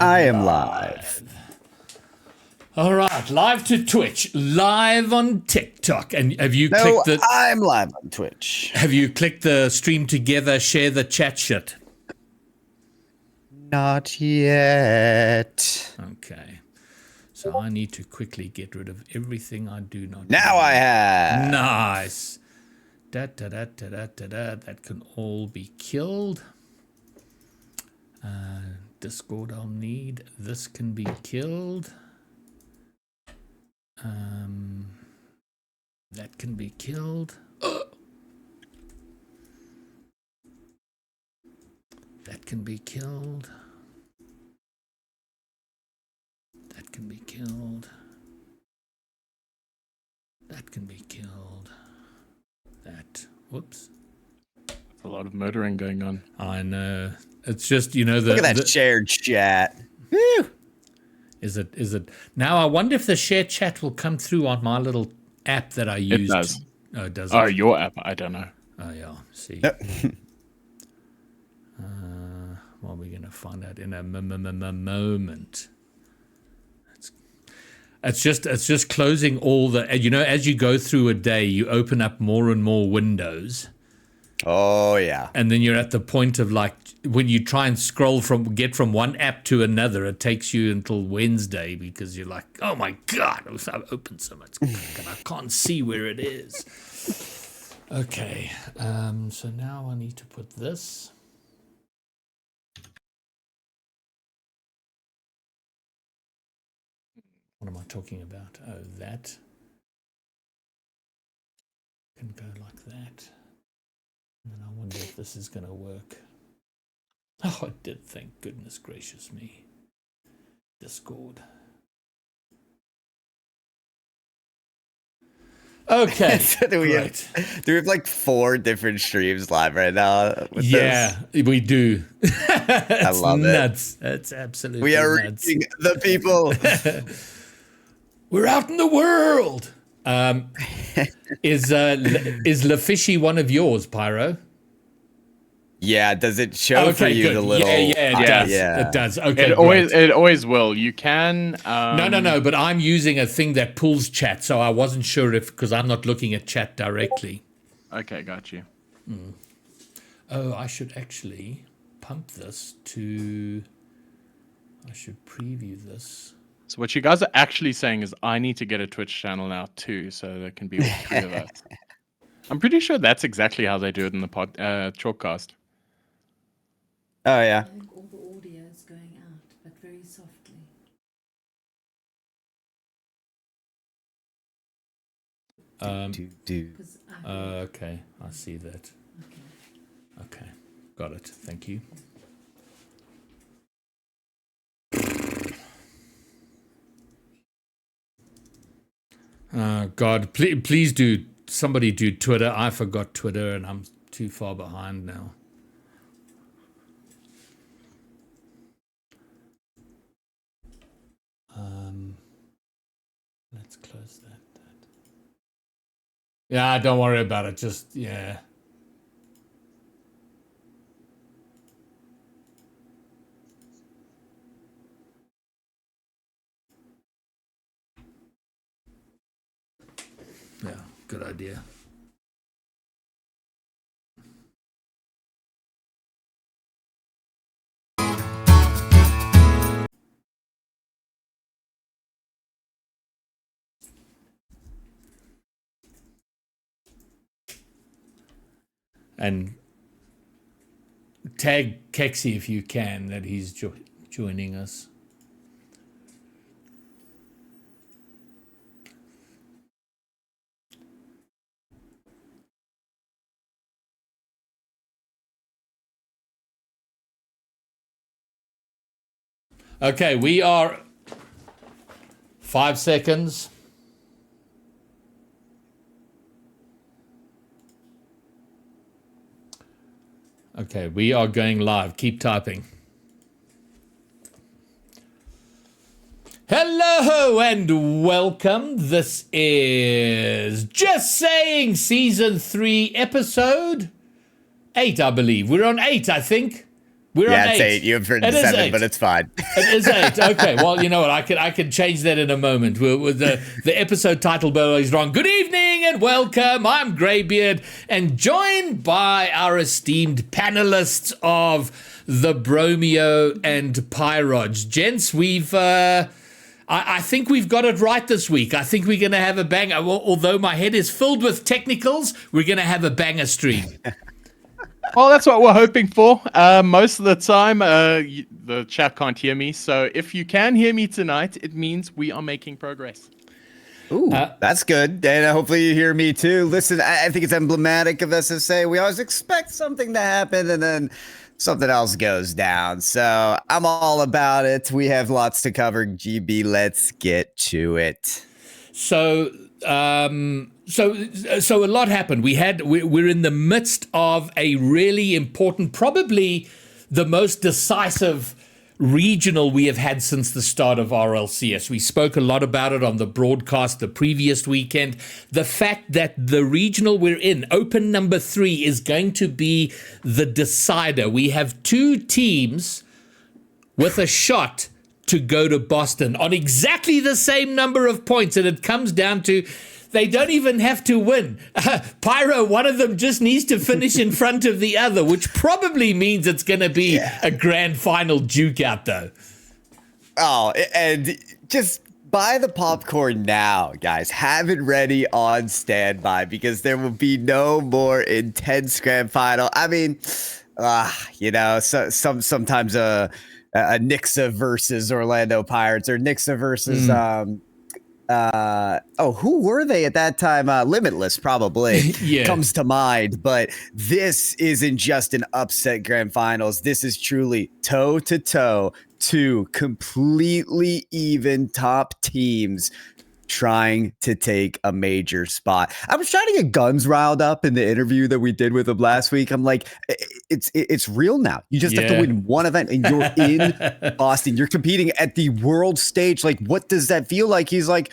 I am live. All right, live to Twitch, live on TikTok. And have you clicked the... I'm live on Twitch. Have you clicked the stream together, share the chat shit? Not yet. Okay. So I need to quickly get rid of everything I do not Now I have. Nice. That can all be killed. Discord I'll need. This can be killed. That can be killed. That can be killed. That can be killed. That can be killed. That. Whoops. There's a lot of murdering going on. I know. It's just, you know, Look at that shared chat. Woo! Is it? Now I wonder if the shared chat will come through on my little app that I use. It does. Oh, does it? Oh, your app. I don't know. Oh, yeah. See. Well, we're going to find out in a moment. It's just closing all the, you know, as you go through a day, you open up more and more windows. Oh, yeah. And then you're at the point of, like, when you try and get from one app to another, it takes you until Wednesday because you're like, oh my God, I've opened so much and I can't see where it is. Okay, so now I need to put this. What am I talking about? Oh, that can go like that. And then I wonder if this is going to work. Oh, it did. Thank goodness gracious me. Discord. Okay. So do we have like 4 different streams live right now? With this? We do. I love nuts. That's absolutely nuts. We are nuts. reaching the people. We're out in the world. Is LaFishy one of yours, Pyro? Yeah, does it show for you good. the little? Yeah, it does. Yeah. It does. Okay, it always will. You can. No. But I'm using a thing that pulls chat, so I wasn't sure because I'm not looking at chat directly. Okay, got you. Oh, I should actually pump this to. I should preview this. So what you guys are actually saying is I need to get a Twitch channel now too, so there can be all 3 of us. I'm pretty sure that's exactly how they do it in the Chalkcast. Oh, yeah. I think all the audio is going out, but very softly. Okay, I see that. Okay, got it. Thank you. God, please do. Somebody do Twitter. I forgot Twitter, and I'm too far behind now. Let's close that. Yeah, don't worry about it. Just, yeah. Yeah, good idea. And tag Kexi if you can that he's joining us. Okay, we are 5 seconds. Okay, we are going live. Keep typing. Hello and welcome. This is Just Saying Season 3, Episode 8, I believe. We're on 8, I think. We're Yeah, on it's 8. 8. You have written It is 7, 8. but it's fine. It is 8. Okay. Well, you know what? I can change that in a moment. With the episode title, by the way, is wrong. Good evening and welcome. I'm Greybeard, and joined by our esteemed panelists of the Bromeo and Pyrodge. Gents, we've I think we've got it right this week. I think we're going to have a bang. Although my head is filled with technicals, we're going to have a banger stream. Well, that's what we're hoping for. Most of the time, the chat can't hear me. So if you can hear me tonight, it means we are making progress. Ooh, that's good. And hopefully you hear me too. Listen, I think it's emblematic of SSA. We always expect something to happen and then something else goes down. So I'm all about it. We have lots to cover. GB, let's get to it. So a lot happened. We're in the midst of a really important, probably the most decisive regional we have had since the start of RLCS. We spoke a lot about it on the broadcast the previous weekend. The fact that the regional we're in, Open number 3, is going to be the decider. We have 2 teams with a shot to go to Boston on exactly the same number of points, and it comes down to they don't even have to win. Pyro, one of them just needs to finish in front of the other, which probably means it's going to be a grand final duke out, though. Oh, and just buy the popcorn now, guys. Have it ready on standby because there will be no more intense grand final. I mean, sometimes a Nixa versus Orlando Pirates or Nixa versus who were they at that time? Limitless probably comes to mind, but this isn't just an upset grand finals. This is truly toe to toe, 2 completely even top teams trying to take a major spot. I was trying to get Guns riled up in the interview that we did with him last week. I'm like, it's real now. You just have to win one event and you're in Boston. You're competing at the world stage. Like, what does that feel like? He's like,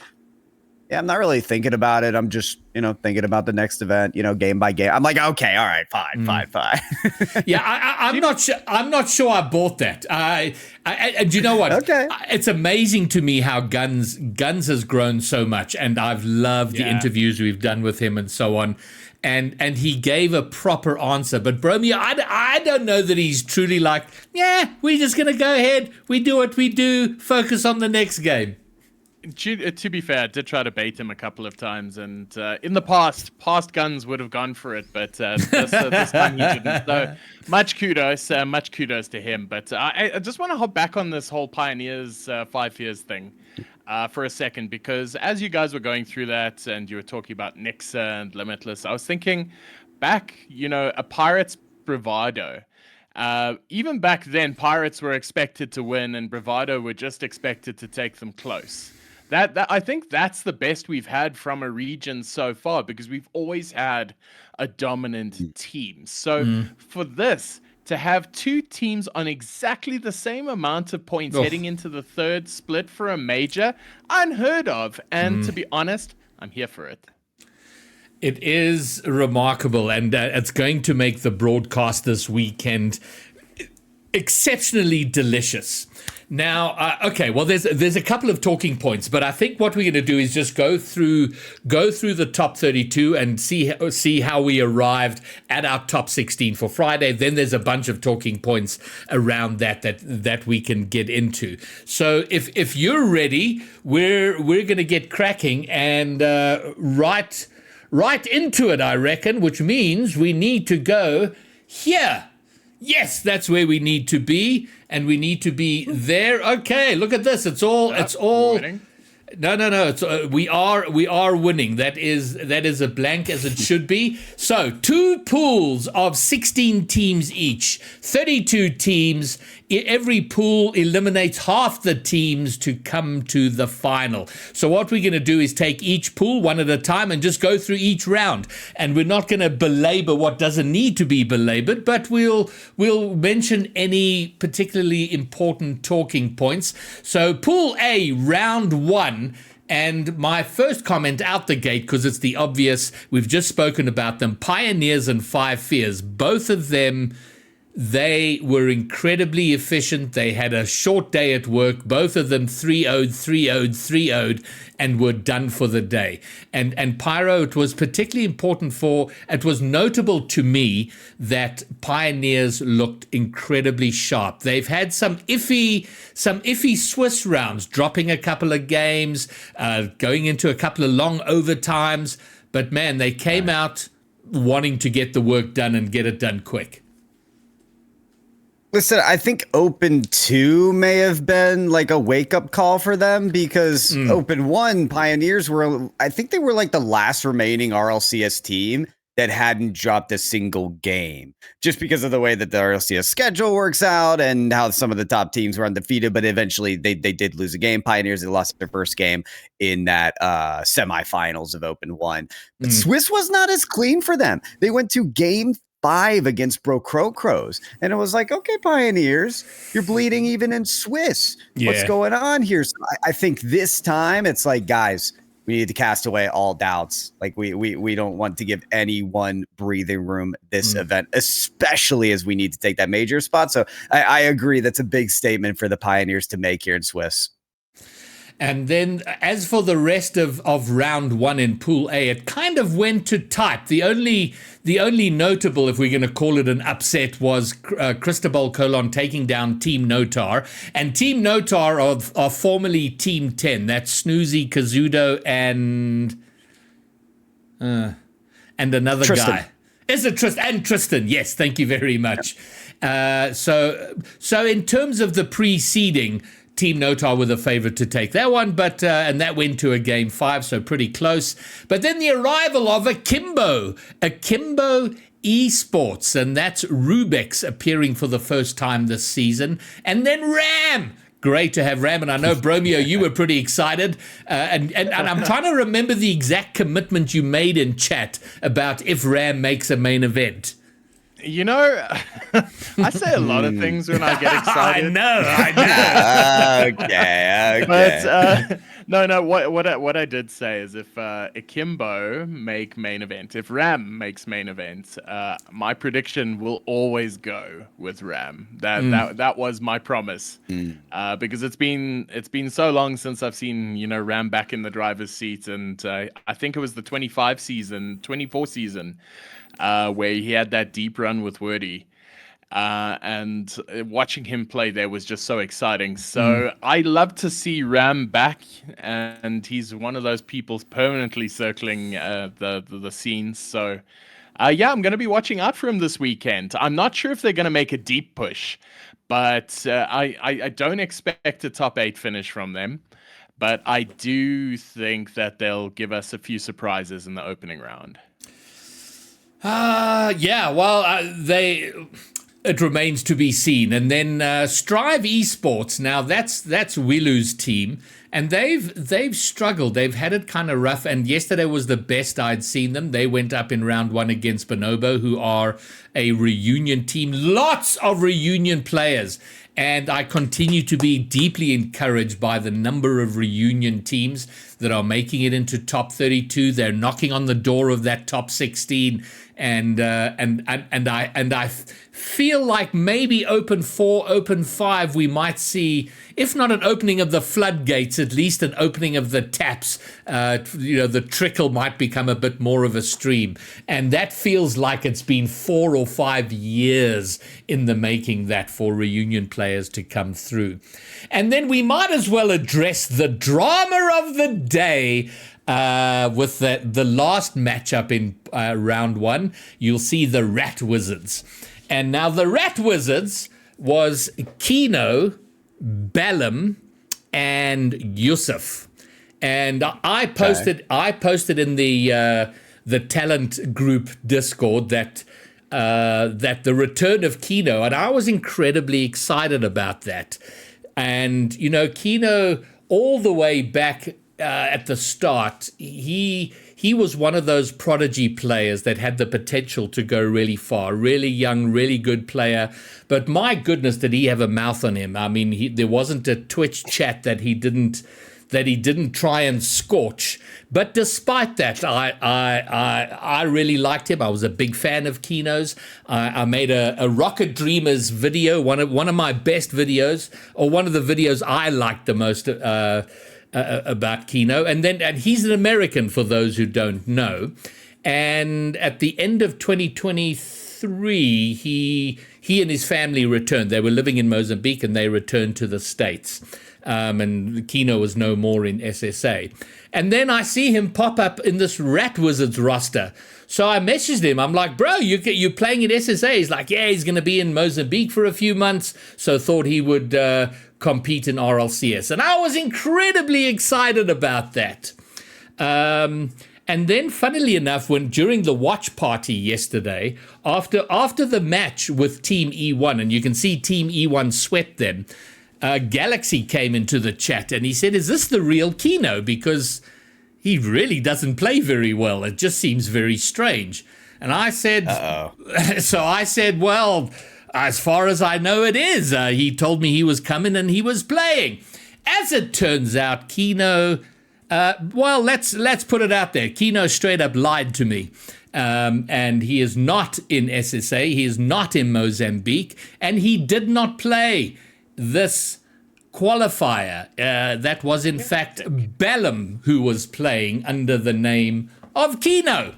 yeah, I'm not really thinking about it. I'm just, thinking about the next event, game by game. I'm like, okay, all right, fine. Yeah, I'm not sure. I'm not sure I bought that. Do you know what? Okay. It's amazing to me how Guns has grown so much, and I've loved the interviews we've done with him and so on. And he gave a proper answer. But Bromeo, I don't know that he's truly like, yeah, we're just gonna go ahead. We do what we do. Focus on the next game. To be fair, I did try to bait him a couple of times, and in the past Guns would have gone for it, but this time he didn't. So much kudos to him. But I just want to hop back on this whole Pioneers 5 years thing for a second, because as you guys were going through that and you were talking about Nixa and Limitless, I was thinking back, a Pirates bravado. Even back then, Pirates were expected to win, and Bravado were just expected to take them close. That I think that's the best we've had from a region so far, because we've always had a dominant team. So for this to have 2 teams on exactly the same amount of points heading into the 3rd split for a major, unheard of. And to be honest, I'm here for it. It is remarkable, and it's going to make the broadcast this weekend exceptionally delicious. Now, well, there's a couple of talking points, but I think what we're going to do is just go through the top 32 and see how we arrived at our top 16 for Friday. Then there's a bunch of talking points around that we can get into. So if you're ready, we're going to get cracking and right into it, I reckon, which means we need to go here. Yes, that's where we need to be, and we need to be there. Okay, look at this. It's all. Winning. No. It's, we are winning. That is a blank as it should be. So 2 pools of 16 teams each, 32 teams. Every pool eliminates half the teams to come to the final. So what we're going to do is take each pool one at a time and just go through each round. And we're not going to belabor what doesn't need to be belabored, but we'll mention any particularly important talking points. So Pool A, round 1. And my first comment out the gate, because it's the obvious, we've just spoken about them, Pioneers and Five Fears, both of them They were incredibly efficient. They had a short day at work, both of them 3-0'd, 3-0'd, 3-0'd, and were done for the day. And Pyro, it was particularly important it was notable to me that Pioneers looked incredibly sharp. They've had some iffy Swiss rounds, dropping a couple of games, going into a couple of long overtimes. But man, they came out wanting to get the work done and get it done quick. Listen, I think Open 2 may have been like a wake-up call for them because Open 1, Pioneers I think they were like the last remaining RLCS team that hadn't dropped a single game, just because of the way that the RLCS schedule works out and how some of the top teams were undefeated, but eventually they did lose a game. Pioneers, they lost their first game in that semifinals of Open 1. But Swiss was not as clean for them. They went to game 5 against Bro Crows, and it was like, okay, Pioneers, you're bleeding even in Swiss. What's going on here? So I think this time it's like, guys, we need to cast away all doubts. Like we don't want to give anyone breathing room this event, especially as we need to take that major spot. So I agree, that's a big statement for the Pioneers to make here in Swiss. And then as for the rest of round 1 in Pool A, it kind of went to type. The only notable, if we're going to call it an upset, was Cristobal Colon taking down Team Notar. And Team Notar are formerly Team 10. That's Snoozy, Kazudo, and another Tristan. guy. Is it Tristan? And Tristan, yes, thank you very much. So in terms of the preceding, Team Notar were the favorite to take that one, but and that went to a game 5, so pretty close. But then the arrival of Akimbo Esports, and that's Rubex appearing for the first time this season, and then Ram. Great to have Ram, and I know, Bromeo, you were pretty excited, and I'm trying to remember the exact commitment you made in chat about if Ram makes a main event. You know, I say a lot of things when I get excited. I know. Okay. But no. What I did say is if Akimbo make main event, if Ram makes main event, my prediction will always go with Ram. That was my promise. Because it's been so long since I've seen Ram back in the driver's seat, and I think it was the 24 season. Where he had that deep run with Wordy. And watching him play there was just so exciting. So I love to see Ram back, and he's one of those people permanently circling the scenes. So, I'm going to be watching out for him this weekend. I'm not sure if they're going to make a deep push, but I don't expect a top 8 finish from them. But I do think that they'll give us a few surprises in the opening round. It remains to be seen. And then Strive Esports, now that's Wilu's team, and they've struggled. They've had it kind of rough, and yesterday was the best I'd seen them. They went up in round 1 against Bonobo, who are a reunion team. Lots of reunion players. And I continue to be deeply encouraged by the number of reunion teams that are making it into top 32. They're knocking on the door of that top 16, and I feel like maybe Open 4, Open 5, we might see, if not an opening of the floodgates, at least an opening of the taps. The trickle might become a bit more of a stream, and that feels like it's been 4 or 5 years in the making, that for reunion players to come through. And then we might as well address the drama of the day with the last matchup in round 1. You'll see the Rat Wizards. And now the Rat Wizards was Kino, Bellum, and Yusuf. And I posted in the talent group Discord that the return of Kino, and I was incredibly excited about that. And Kino, all the way back at the start, he was one of those prodigy players that had the potential to go really far. Really young, really good player. But my goodness, did he have a mouth on him? I mean, there wasn't a Twitch chat that he didn't that he didn't try and scorch. But despite that, I really liked him. I was a big fan of Keno's. I made a Rocket Dreamers video, one of my best videos, or one of the videos I liked the most about Keno. And he's an American, for those who don't know. And at the end of 2023, he and his family returned. They were living in Mozambique, and they returned to the States. And Keno was no more in SSA. And then I see him pop up in this Rat Wizards roster. So I messaged him. I'm like, bro, you're playing at SSA? He's like, yeah, he's going to be in Mozambique for a few months. So thought he would compete in RLCS. And I was incredibly excited about that. And then, funnily enough, during the watch party yesterday, after the match with Team E1, and you can see Team E1 swept them, Galaxy came into the chat and he said, is this the real Keno? Because he really doesn't play very well. It just seems very strange. And I said, so I said, well, as far as I know, it is. He told me he was coming and he was playing. As it turns out, Keno, well, let's put it out there. Keno straight up lied to me. And he is not in SSA. He is not in Mozambique. And he did not play this qualifier. That was, in fact, Bellum who was playing under the name of Keno.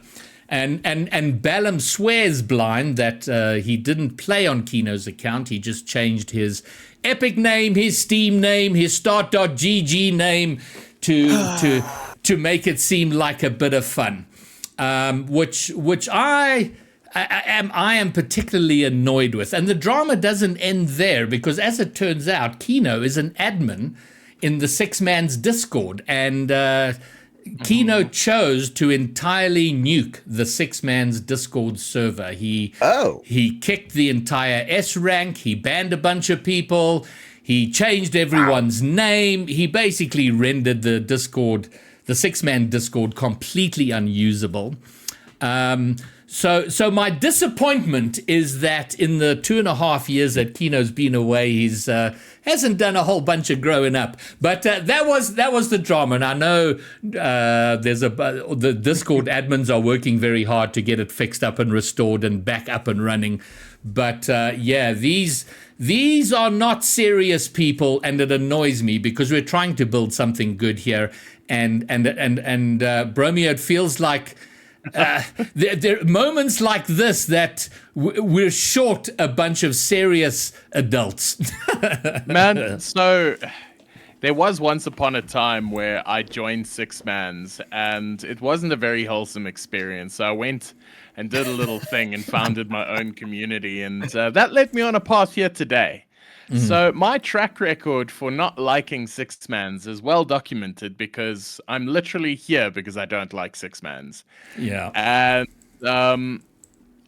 And Bellum swears blind that he didn't play on Keno's account. He just changed his Epic name, his Steam name, his Start.gg name to make it seem like a bit of fun, which I am particularly annoyed with. And the drama doesn't end there, because as it turns out, Keno is an admin in the Six Man's Discord, and Keno chose to entirely nuke the Six Man's Discord server. He kicked the entire S rank. He banned a bunch of people. He changed everyone's name. He basically rendered the Discord, the Six Man Discord, completely unusable. So my disappointment is that in the 2.5 years that Keno's been away, he's hasn't done a whole bunch of growing up. But that was the drama, and I know the Discord admins are working very hard to get it fixed up and restored and back up and running. But yeah, these are not serious people, and it annoys me because we're trying to build something good here, and Bromeo, it feels like. There are moments like this that we're short a bunch of serious adults. Man, so there was once upon a time where I joined Six Mans, and it wasn't a very wholesome experience. So I went and did a little thing and founded my own community, and that led me on a path here today. Mm-hmm. So my track record for not liking Six Mans is well documented, because I'm literally here because I don't like Six Mans. Yeah. And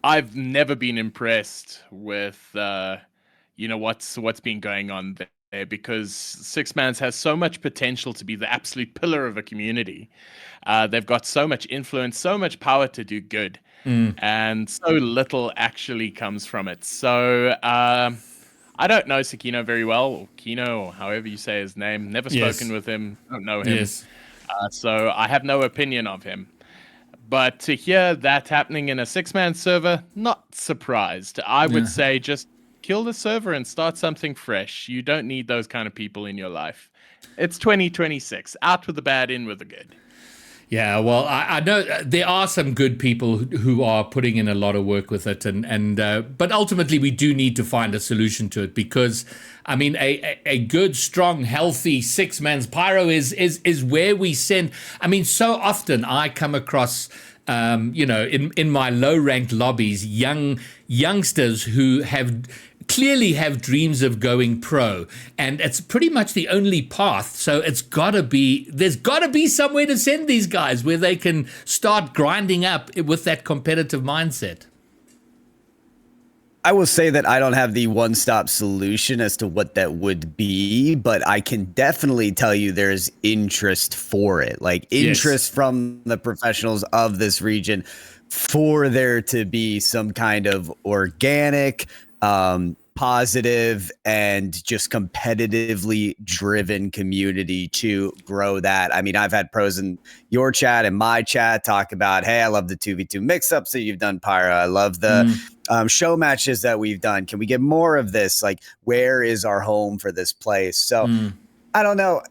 I've never been impressed with what's been going on there, because Six Mans has so much potential to be the absolute pillar of a community. They've got so much influence, so much power to do good, and so little actually comes from it. So I don't know Sakino very well, or Keno, or however you say his name. Never spoken with him, don't know him. Yes. So I have no opinion of him. But to hear that happening in a six-man server, not surprised. I would say just kill the server and start something fresh. You don't need those kind of people in your life. It's 2026. Out with the bad, in with the good. Yeah, well, I know there are some good people who are putting in a lot of work with it, but ultimately we do need to find a solution to it, because I mean a good, strong, healthy Six Man's Pyro is where we send. I mean, so often I come across in my low ranked lobbies youngsters who clearly have dreams of going pro, and it's pretty much the only path. So there's got to be somewhere to send these guys where they can start grinding up with that competitive mindset. I will say that I don't have the one-stop solution as to what that would be, but I can definitely tell you there's interest for it, like interest from the professionals of this region for there to be some kind of organic positive and just competitively driven community to grow that. I mean, I've had pros in your chat and my chat talk about, hey, I love the 2v2 mix-ups that you've done, Pyro. I love the show matches that we've done. Can we get more of this? Like, where is our home for this place? So I don't know.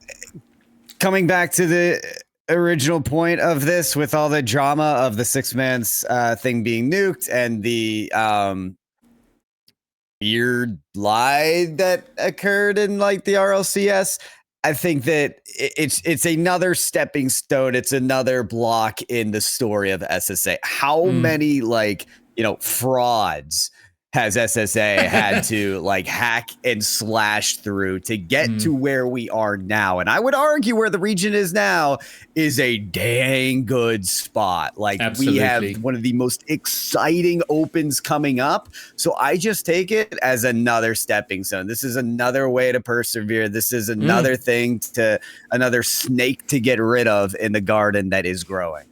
Coming back to the original point of this, with all the drama of the 6-man's thing being nuked and the weird lie that occurred in like the RLCS, I think that it's another stepping stone. It's another block in the story of SSA. How many frauds has SSA had to like hack and slash through to get to where we are now? And I would argue where the region is now is a dang good spot. Like, we have one of the most exciting opens coming up. So I just take it as another stepping stone. This is another way to persevere. This is another another snake to get rid of in the garden that is growing.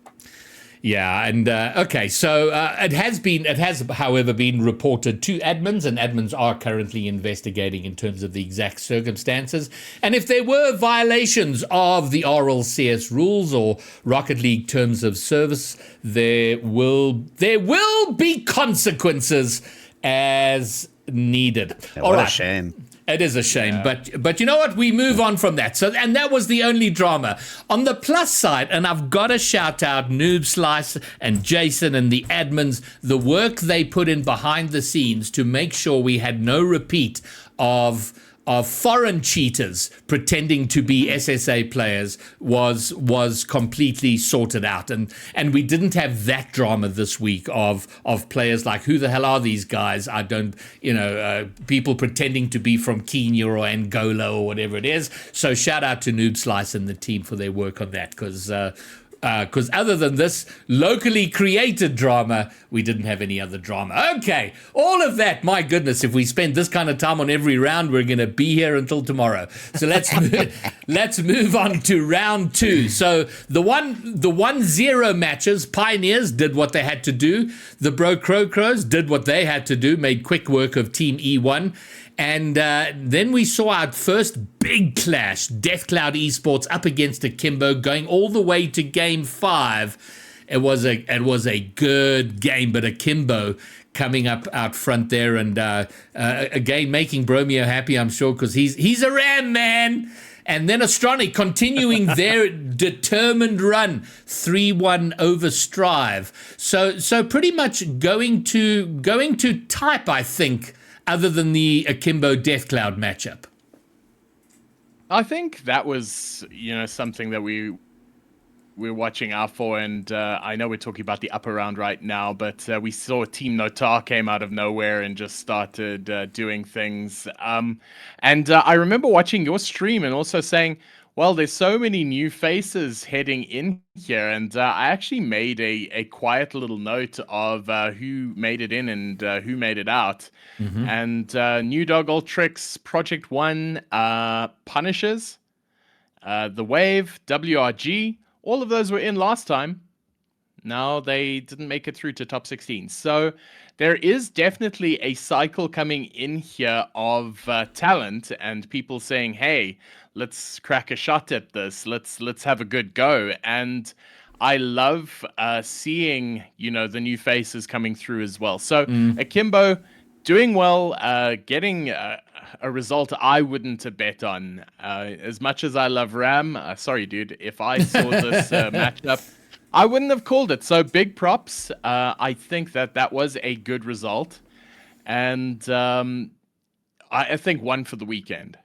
Yeah, and okay, so it has, however, been reported to admins, and admins are currently investigating in terms of the exact circumstances. And if there were violations of the RLCS rules or Rocket League terms of service, there will be consequences as needed. What a shame. It is a shame, but you know what? We move on from that. So, and that was the only drama. On the plus side, and I've got to shout out Noob Slice and Jason and the admins, the work they put in behind the scenes to make sure we had no repeat of foreign cheaters pretending to be SSA players was completely sorted out, and we didn't have that drama this week of players like, who the hell are these guys? I don't, people pretending to be from Kenya or Angola or whatever it is. So shout out to Noob Slice and the team for their work on that, because other than this locally created drama, we didn't have any other drama. Okay, all of that, my goodness, if we spend this kind of time on every round, we're going to be here until tomorrow. So let's move on to round 2. So the 1-0 matches, Pioneers did what they had to do. The Bro Crows did what they had to do, made quick work of Team E1. And then we saw our first big clash, Death Cloud Esports up against Akimbo, going all the way to Game 5. It was a good game, but Akimbo coming up out front there, and again making Bromeo happy, I'm sure, because he's a Ram man. And then Astronic continuing their determined run, 3-1 over Strive. So pretty much going to type, I think, other than the Akimbo Death Cloud matchup. I think that was, something that we're watching out for, and I know we're talking about the upper round right now, but we saw Team Notar came out of nowhere and just started doing things. And I remember watching your stream and also saying, well, there's so many new faces heading in here, and I actually made a quiet little note of who made it in and who made it out. And New Dog Ultrix, Project One, Punishers, The Wave, WRG, all of those were in last time. Now they didn't make it through to top 16. So there is definitely a cycle coming in here of talent and people saying, hey, let's crack a shot at this. Let's have a good go. And I love seeing, the new faces coming through as well. So Akimbo doing well, getting a result I wouldn't have bet on. As much as I love Ram, sorry, dude, if I saw this matchup, I wouldn't have called it. So big props. I think that was a good result. And I think one for the weekend.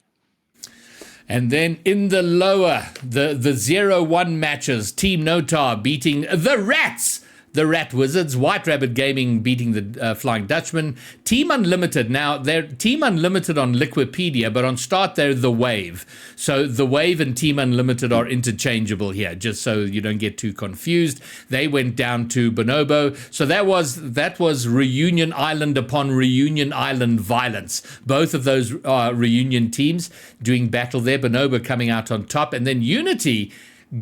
And then in the lower, the 0-1 matches, Team Notar beating the Rats. The Rat Wizards, White Rabbit Gaming beating the Flying Dutchman. Team Unlimited, now they're Team Unlimited on Liquipedia, but on Start they're The Wave. So The Wave and Team Unlimited are interchangeable here, just so you don't get too confused. They went down to Bonobo. So that was Reunion Island upon Reunion Island violence. Both of those Reunion teams doing battle there. Bonobo coming out on top. And then Unity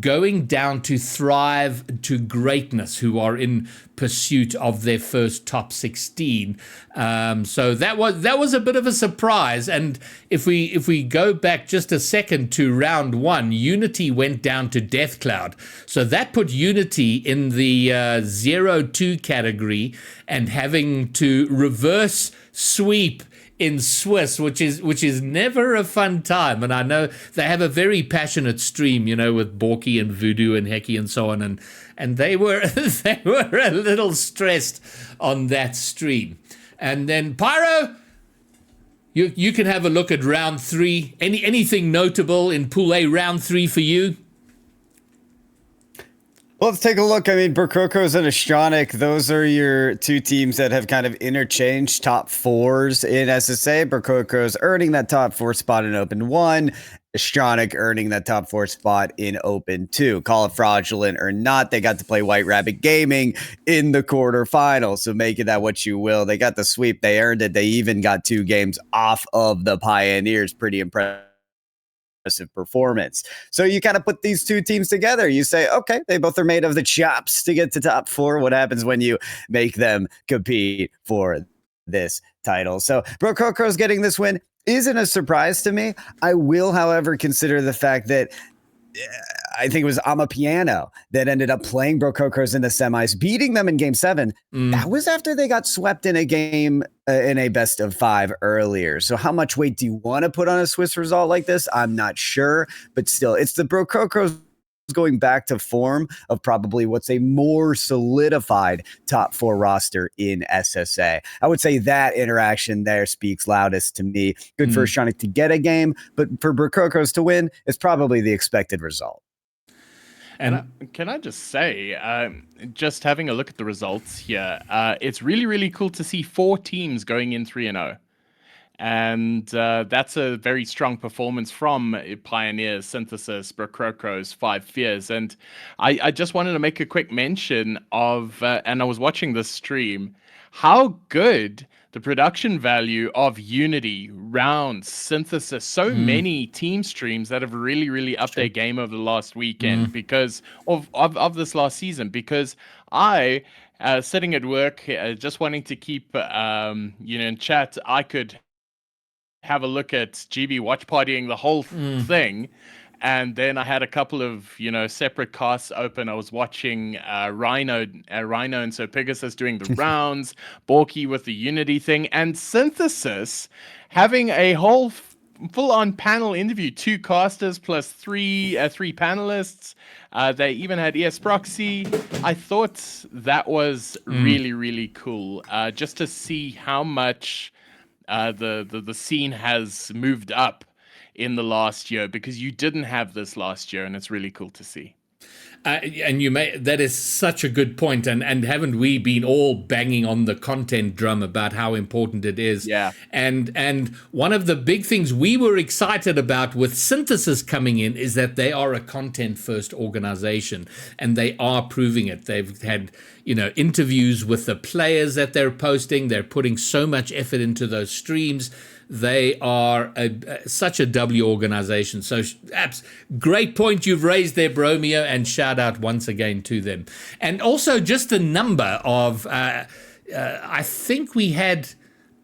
going down to Thrive to Greatness, who are in pursuit of their first top 16. So that was a bit of a surprise. And if we go back just a second to round 1, Unity went down to Death Cloud. So that put Unity in the 0-2 category and having to reverse sweep in Swiss, which is never a fun time. And I know they have a very passionate stream, with Borky and Voodoo and Hecky and so on, and they were a little stressed on that stream. And then Pyro, you can have a look at round 3. Anything notable in Pool A round 3 for you? Well, let's take a look. I mean, Brokokos and Astronic, those are your two teams that have kind of interchanged top 4s in SSA. Brokokos earning that top 4 spot in Open 1. Astronic earning that top 4 spot in Open 2. Call it fraudulent or not, they got to play White Rabbit Gaming in the quarterfinals. So make it that what you will. They got the sweep. They earned it. They even got 2 games off of the Pioneers. Pretty impressive performance. So you kind of put these two teams together. You say, okay, they both are made of the chops to get to top 4. What happens when you make them compete for this title? So Brokokos getting this win isn't a surprise to me. I will, however, consider the fact that I think it was Amapiano that ended up playing Brokokos in the semis, beating them in game 7. That was after they got swept in a game in a best of 5 earlier. So how much weight do you want to put on a Swiss result like this? I'm not sure, but still, it's the Brokokos going back to form of probably what's a more solidified top 4 roster in SSA. I would say that interaction there speaks loudest to me. Good for Astronic to get a game, but for Brokokos to win is probably the expected result. And can I just say, just having a look at the results here, it's really, really cool to see 4 teams going in 3-0. And that's a very strong performance from Pioneers, Synthesis, Brokokos, Five Fears. And I just wanted to make a quick mention of, and I was watching this stream, how good the production value of Unity, Rounds, Synthesis, so many team streams that have really, really upped their game over the last weekend because of this last season. Because I, sitting at work, just wanting to keep, in chat, I could have a look at GB watch partying the whole thing. And then I had a couple of, separate casts open. I was watching Rhino and Sir Pegasus doing the rounds, Borky with the Unity thing, and Synthesis having a whole full-on panel interview, 2 casters plus 3 panelists. They even had ES Proxy. I thought that was really, really cool, just to see how much the scene has moved up in the last year, because you didn't have this last year, and it's really cool to see. And that is such a good point. And haven't we been all banging on the content drum about how important it is? Yeah. And one of the big things we were excited about with Synthesis coming in is that they are a content first organization, and they are proving it. They've had, interviews with the players that they're posting. They're putting so much effort into those streams. They are such a W organization. So great point you've raised there, Bromeo, and shout out once again to them. And also just the number of, I think we had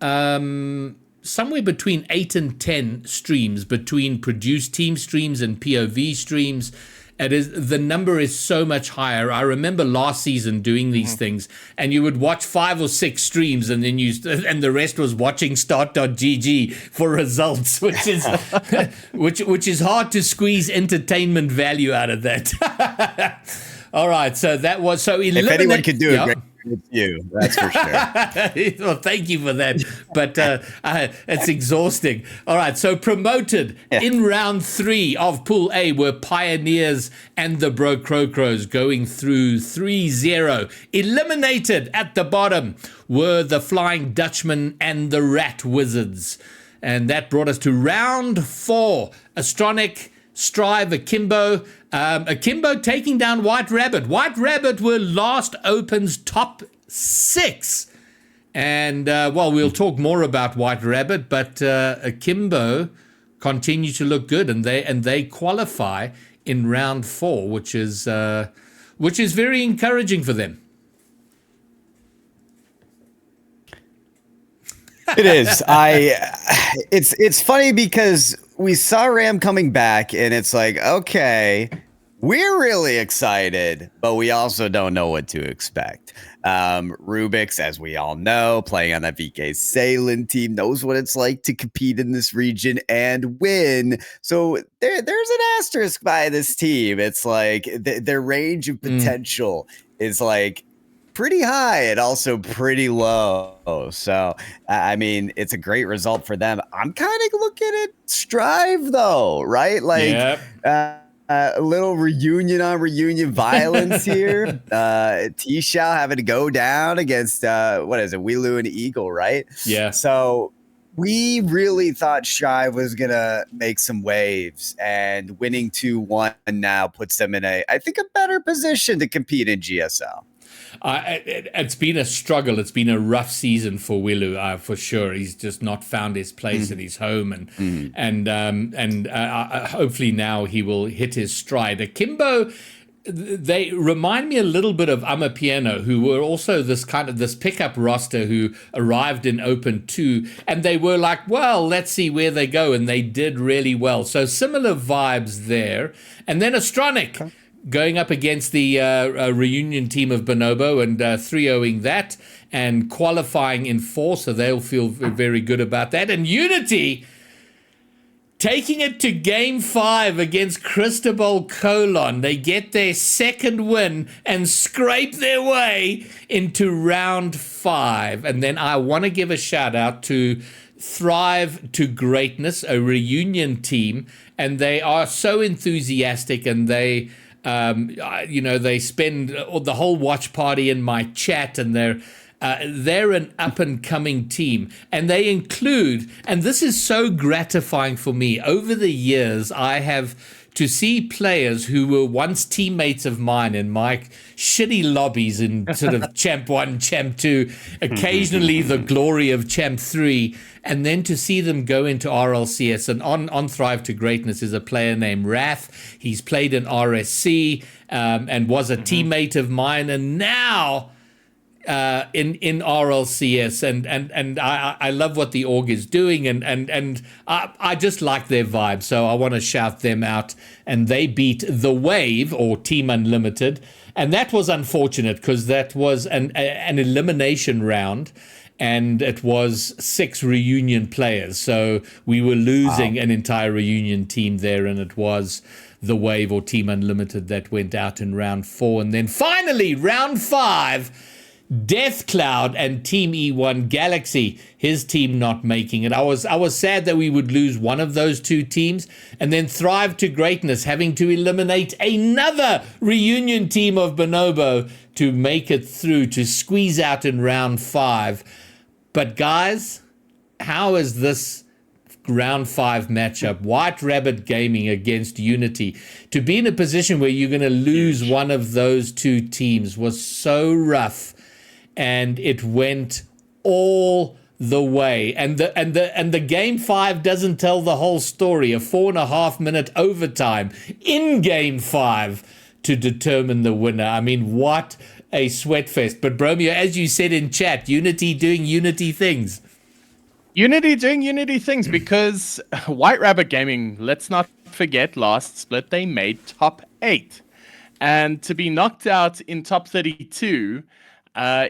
somewhere between 8 and 10 streams between produced team streams and POV streams. The number is so much higher. I remember last season doing these things, and you would watch 5 or 6 streams, and then and the rest was watching start.gg for results, which is which is hard to squeeze entertainment value out of that. All right, so that was If anyone could do it, it's you. That's for sure. Well, thank you for that, but it's exhausting. All right, so promoted in round 3 of Pool A were Pioneers and the Brokokos, going through 3-0. Eliminated at the bottom were the Flying Dutchman and the Rat Wizards, and that brought us to round 4. Astronic, Strive, Akimbo. Akimbo taking down White Rabbit. White Rabbit were last Open's top 6. And, we'll talk more about White Rabbit, but Akimbo continue to look good, and they qualify in round 4, which is very encouraging for them. It is. It's funny because we saw Ram coming back, and it's like, okay, we're really excited, but we also don't know what to expect. Rubik's, as we all know, playing on that VK Salen team, knows what it's like to compete in this region and win. So there's an asterisk by this team. It's like their range of potential is like pretty high and also pretty low. So, I mean, it's a great result for them. I'm kind of looking at Strive, though, right? Like, a little reunion on reunion violence here. T-Shao having to go down against, Wilu and Eagle, right? Yeah. So we really thought Strive was going to make some waves, and winning 2-1 now puts them in I think, a better position to compete in GSL. It's been a struggle. It's been a rough season for Wilu, for sure. He's just not found his place in his home, and hopefully now he will hit his stride. Akimbo, they remind me a little bit of Amapiano, who were also this pickup roster who arrived in Open 2, and they were like, well, let's see where they go, and they did really well. So similar vibes there. And then Astronic. Okay. Going up against the reunion team of Bonobo and 3-0ing that and qualifying in 4, so they'll feel very good about that. And Unity taking it to Game 5 against Cristobal Colon. They get their second win and scrape their way into round 5. And then I want to give a shout out to Thrive to Greatness, a reunion team, and they are so enthusiastic, and they they spend the whole watch party in my chat, and they're an up-and-coming team, and they include, and this is so gratifying for me, over the years I have to see players who were once teammates of mine in my shitty lobbies in sort of Champ 1, Champ 2, occasionally the glory of Champ 3, and then to see them go into RLCS. And on Thrive to Greatness is a player named Wrath. He's played in RSC and was a teammate of mine, and now in RLCS, and I love what the org is doing, and I just like their vibe, so I want to shout them out. And they beat The Wave, or Team Unlimited, and that was unfortunate because that was an elimination round, and it was 6 reunion players, so we were losing an entire reunion team there, and it was The Wave or Team Unlimited that went out in round 4. And then finally, round 5, Death Cloud and Team E1 Galaxy, his team not making it. I was sad that we would lose one of those 2 teams, and then Thrive to Greatness having to eliminate another reunion team of Bonobo to make it through, to squeeze out in round 5. But guys, how is this round 5 matchup, White Rabbit Gaming against Unity, to be in a position where you're going to lose one of those 2 teams was so rough, and it went all the way. And the Game 5 doesn't tell the whole story. A 4.5-minute overtime in Game 5 to determine the winner. I mean, what a sweatfest. But Bromeo, as you said in chat, Unity doing Unity things. Unity doing Unity things, because White Rabbit Gaming, let's not forget, last split they made top 8. And to be knocked out in top 32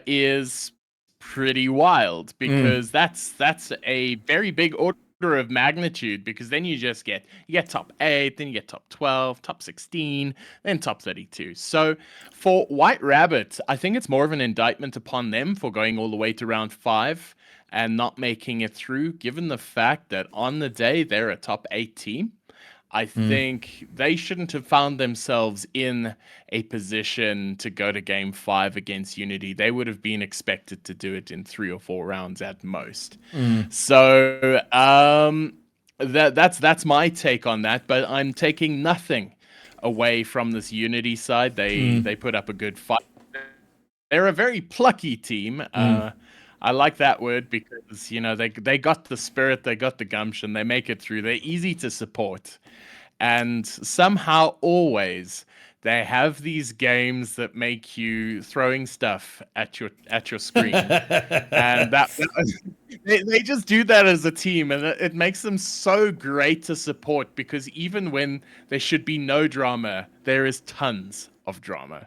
is pretty wild, because that's a very big order of magnitude, because then you get top 8, then you get top 12, top 16, then top 32. So for White Rabbit, I think it's more of an indictment upon them for going all the way to round 5 and not making it through, given the fact that on the day they're a top 8 team. I think they shouldn't have found themselves in a position to go to Game 5 against Unity. They would have been expected to do it in 3 or 4 rounds at most. So that's my take on that. But I'm taking nothing away from this Unity side. They put up a good fight. They're a very plucky team. I like that word because they got the spirit, they got the gumption, they make it through. They're easy to support, and somehow always they have these games that make you throwing stuff at your screen, and they just do that as a team, and it makes them so great to support because even when there should be no drama, there is tons of drama.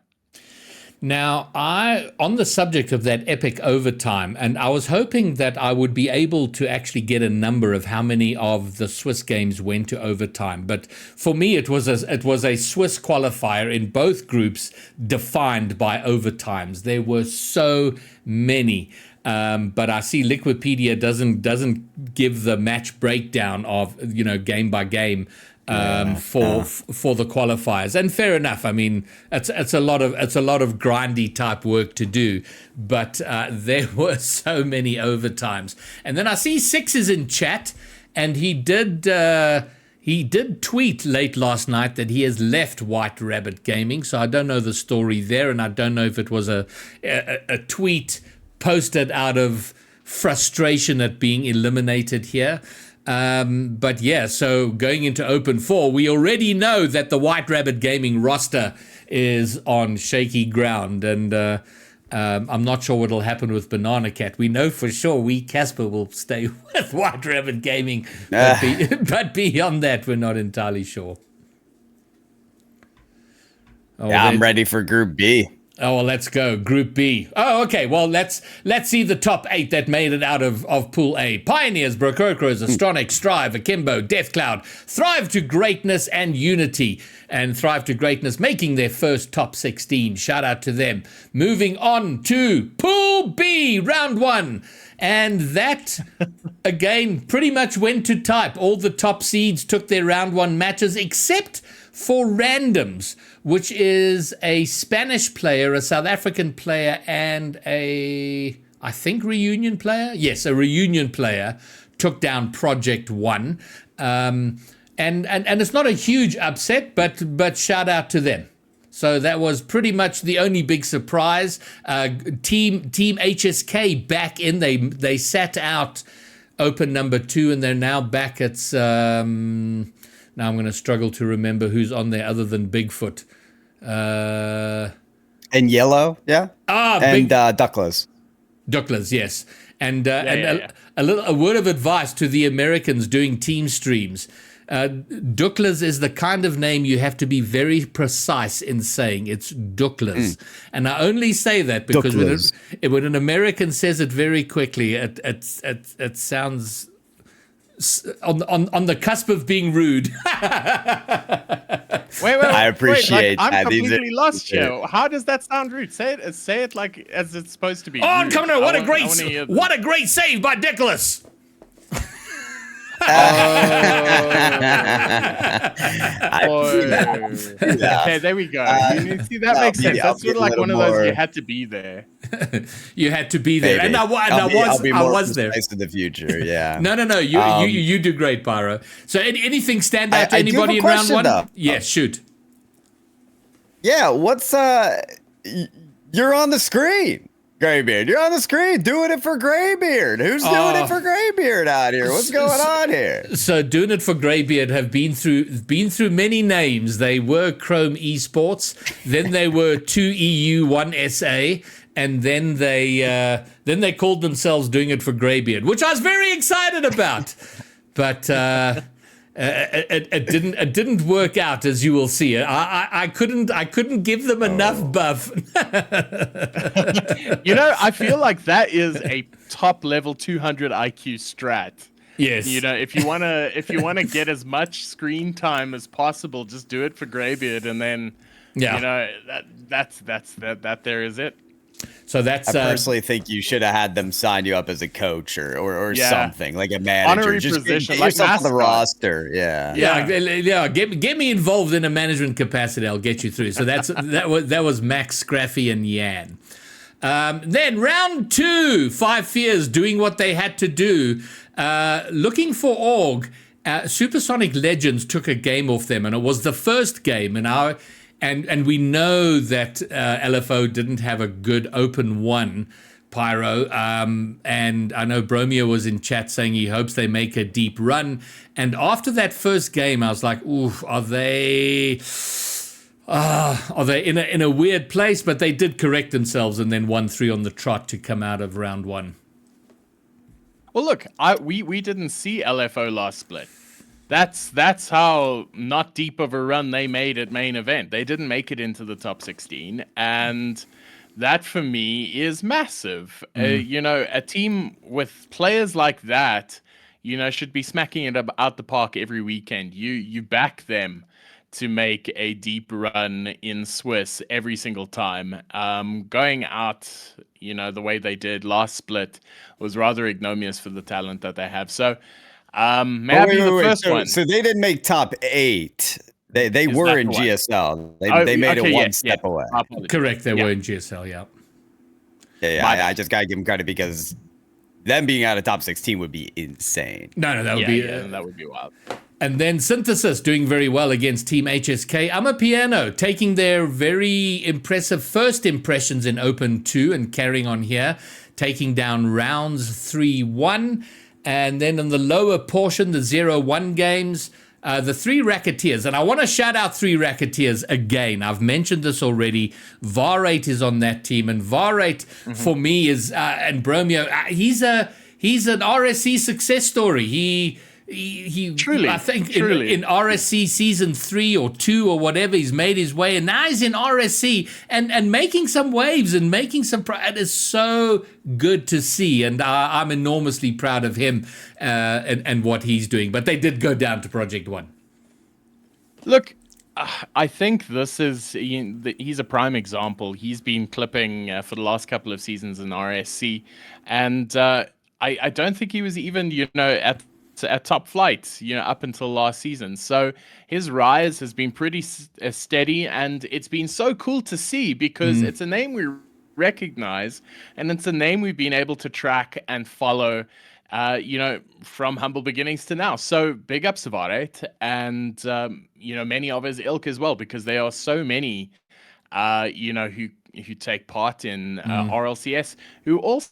Now, on the subject of that epic overtime, and I was hoping that I would be able to actually get a number of how many of the Swiss games went to overtime. But for me, it was a Swiss qualifier in both groups defined by overtimes. There were so many. But I see Liquipedia doesn't give the match breakdown of game by game. For the qualifiers, and fair enough. I mean, it's a lot of grindy type work to do, but there were so many overtimes. And then I see Six is in chat, and he did tweet late last night that he has left White Rabbit Gaming. So I don't know the story there, and I don't know if it was a tweet posted out of frustration at being eliminated here. But yeah, so going into Open 4, we already know that the White Rabbit Gaming roster is on shaky ground, and I'm not sure what will happen with Banana Cat. We know for sure Casper will stay with White Rabbit Gaming, but beyond that, we're not entirely sure. I'm ready for Group B. Oh, well, let's go. Group B. Oh, okay. Well, let's see the top 8 that made it out of Pool A. Pioneers, Brokokros, Astronic, Strive, Akimbo, Deathcloud, Thrive to Greatness, and Unity. And Thrive to Greatness making their first top 16. Shout out to them. Moving on to Pool B, round 1. And that, again, pretty much went to type. All the top seeds took their round 1 matches, except for Randoms, which is a Spanish player, a South African player, and I think Reunion player? Yes, a Reunion player took down Project One. And it's not a huge upset, but shout out to them. So that was pretty much the only big surprise. Team HSK back in. They sat out Open number 2, and they're now back at... now I'm going to struggle to remember who's on there other than Bigfoot. And Yellow, yeah. And Duckless. Duckless, yes. And a word of advice to the Americans doing team streams. Duckless is the kind of name you have to be very precise in saying. It's Duckless. And I only say that because when an American says it very quickly, it sounds... on the cusp of being rude. Wait. I appreciate that. I'm completely lost here. How does that sound rude? Say it like as it's supposed to be. Oh, come on! What a great save by Nicholas. Okay, there we go. You see, that makes sense. That's sort of like one of those you had to be there. You had to be there, and I was there. In the future, yeah. No. You do great, Pyro. So, anything stand out to anybody in round 1? Though. Yeah, shoot. Yeah, what's you're on the screen. Graybeard, you're on the screen doing it for Graybeard. Who's doing it for Graybeard out here? What's going on here? So doing it for Graybeard have been through many names. They were Chrome Esports, then they were 2EU 1SA, and then they called themselves doing it for Graybeard, which I was very excited about. But it didn't work out, as you will see. I couldn't give them enough buff. I feel like that is a top level 200 IQ strat. Yes. If you wanna get as much screen time as possible, just do it for Graybeard, and then that there is it. So that's. I personally think you should have had them sign you up as a coach or something, like a manager. Honorary just position, get like yourself on the mascot. roster. Yeah. Get me involved in a management capacity. I'll get you through. So that was Max, Scraffy, and Yan. Then round 2, 5 Fears doing what they had to do, looking for Org. Supersonic Legends took a game off them, and it was the first game, and we know that LFO didn't have a good Open 1, Pyro. And I know Bromeo was in chat saying he hopes they make a deep run. And after that first game, I was like, oof, are they in a weird place? But they did correct themselves and then won 3 on the trot to come out of round 1. Well, look, we didn't see LFO last split. That's how not deep of a run they made at main event. They didn't make it into the top 16, and that for me is massive. A team with players like that, should be smacking it out the park every weekend. You back them to make a deep run in Swiss every single time. Going out, the way they did last split was rather ignominious for the talent that they have. So, may I be the first one? So they didn't make top 8. They were in GSL. They made it one step away. Correct, they were in GSL, yeah. Yeah, I just gotta give them credit because them being out of top 16 would be insane. No, that would be wild. And then Synthesis doing very well against Team HSK. Amapiano taking their very impressive first impressions in Open 2 and carrying on here, taking down rounds 3-1. And then in the lower portion, the 0-1 games, the 3 Racketeers. And I want to shout out 3 Racketeers again. I've mentioned this already. VAR8 is on that team. And VAR8 for me is, and Bromeo, he's an RSC success story. He truly, I think in RSC season 3 or 2 or whatever, he's made his way, and now he's in RSC and making some waves and making some. It is so good to see, and I'm enormously proud of him and what he's doing. But they did go down to Project 1. Look, I think this is he's a prime example. He's been clipping for the last couple of seasons in RSC, and I don't think he was even at top flight, up until last season. So his rise has been pretty steady, and it's been so cool to see because it's a name we recognize, and it's a name we've been able to track and follow, from humble beginnings to now. So big ups to VAR8 and, many of his ilk as well, because there are so many, who take part in RLCS, who also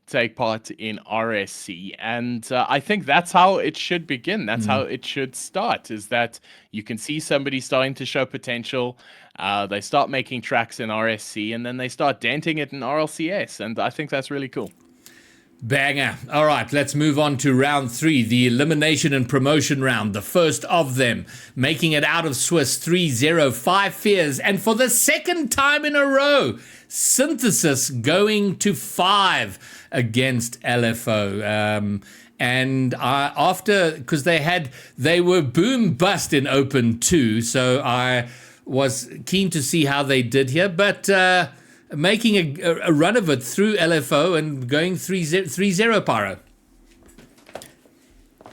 take part in RSC, and I think that's how it should begin. That's how it should start, is that you can see somebody starting to show potential, they start making tracks in RSC, and then they start denting it in RLCS, and I think that's really cool. Banger. All right, let's move on to round 3, the elimination and promotion round, the first of them, making it out of Swiss 3-0, 5 Fears, and for the second time in a row, Synthesis going to 5 against LFO. And because they were boom bust in Open 2, so I was keen to see how they did here, but making a run of it through LFO and going 3-0 Pyro.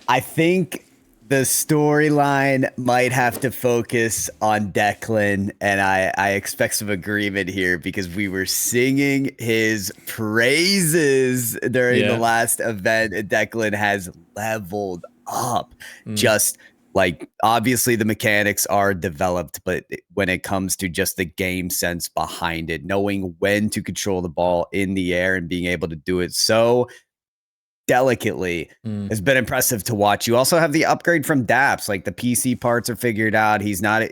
I think the storyline might have to focus on Declan, and I expect some agreement here because we were singing his praises during the last event. Declan has leveled up. Just like, obviously the mechanics are developed, but when it comes to just the game sense behind it, knowing when to control the ball in the air and being able to do it so delicately has been impressive to watch. You also have the upgrade from Daps, like the PC parts are figured out. He's not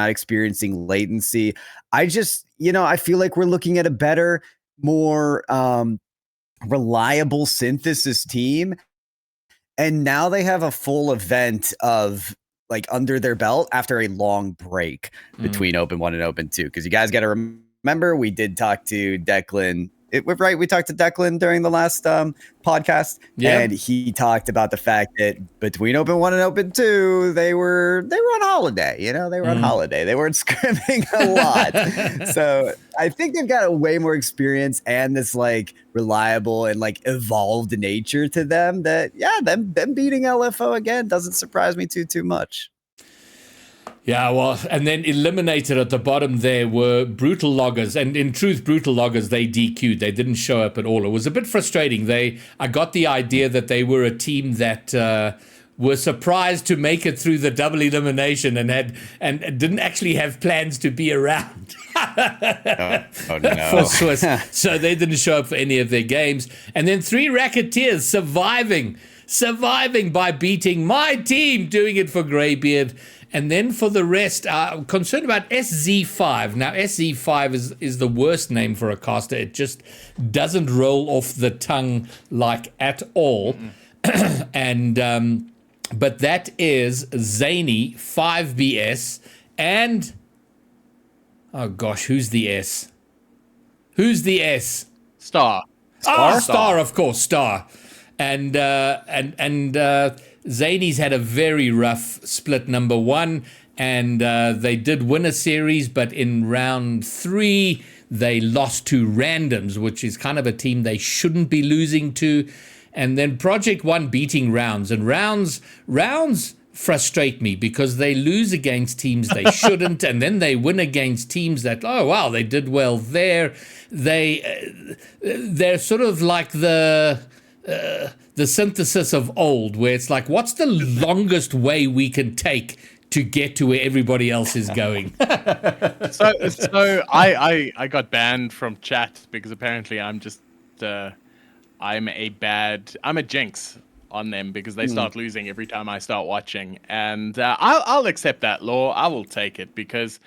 experiencing latency. I just, I feel like we're looking at a better, more reliable Synthesis team. And now they have a full event of under their belt after a long break between Open 1 and Open 2. Because you guys got to remember, we did talk to Declan. We talked to Declan during the last podcast, and he talked about the fact that between Open 1 and Open 2, they were on holiday. They were on holiday. They weren't scrimming a lot. So I think they've got a way more experience and this reliable and evolved nature to them that them beating LFO again doesn't surprise me too much. Yeah, well, and then eliminated at the bottom there were Brutal Loggers. And in truth, Brutal Loggers, they DQ'd. They didn't show up at all. It was a bit frustrating. I got the idea that they were a team that were surprised to make it through the double elimination and didn't actually have plans to be around. no. for Swiss. So they didn't show up for any of their games. And then 3 Racketeers surviving by beating my team, doing it for Greybeard. And then for the rest, I'm concerned about SZ5. Now, SZ5 is the worst name for a caster. It just doesn't roll off the tongue like at all. And but that is Zany 5BS and oh gosh, who's the S? Who's the S? Star. Star, of course, Star. And Zany's had a very rough split number 1, and they did win a series, but in round 3 they lost to Randoms, which is kind of a team they shouldn't be losing to. And then Project 1 beating Rounds, and Rounds frustrate me because they lose against teams they shouldn't, and then they win against teams that, oh wow, they did well there. They're sort of like the synthesis of old, where it's like, what's the longest way we can take to get to where everybody else is going? So I got banned from chat because apparently I'm just I'm a jinx on them because they start losing every time I start watching, and I'll accept that law. I will take it because,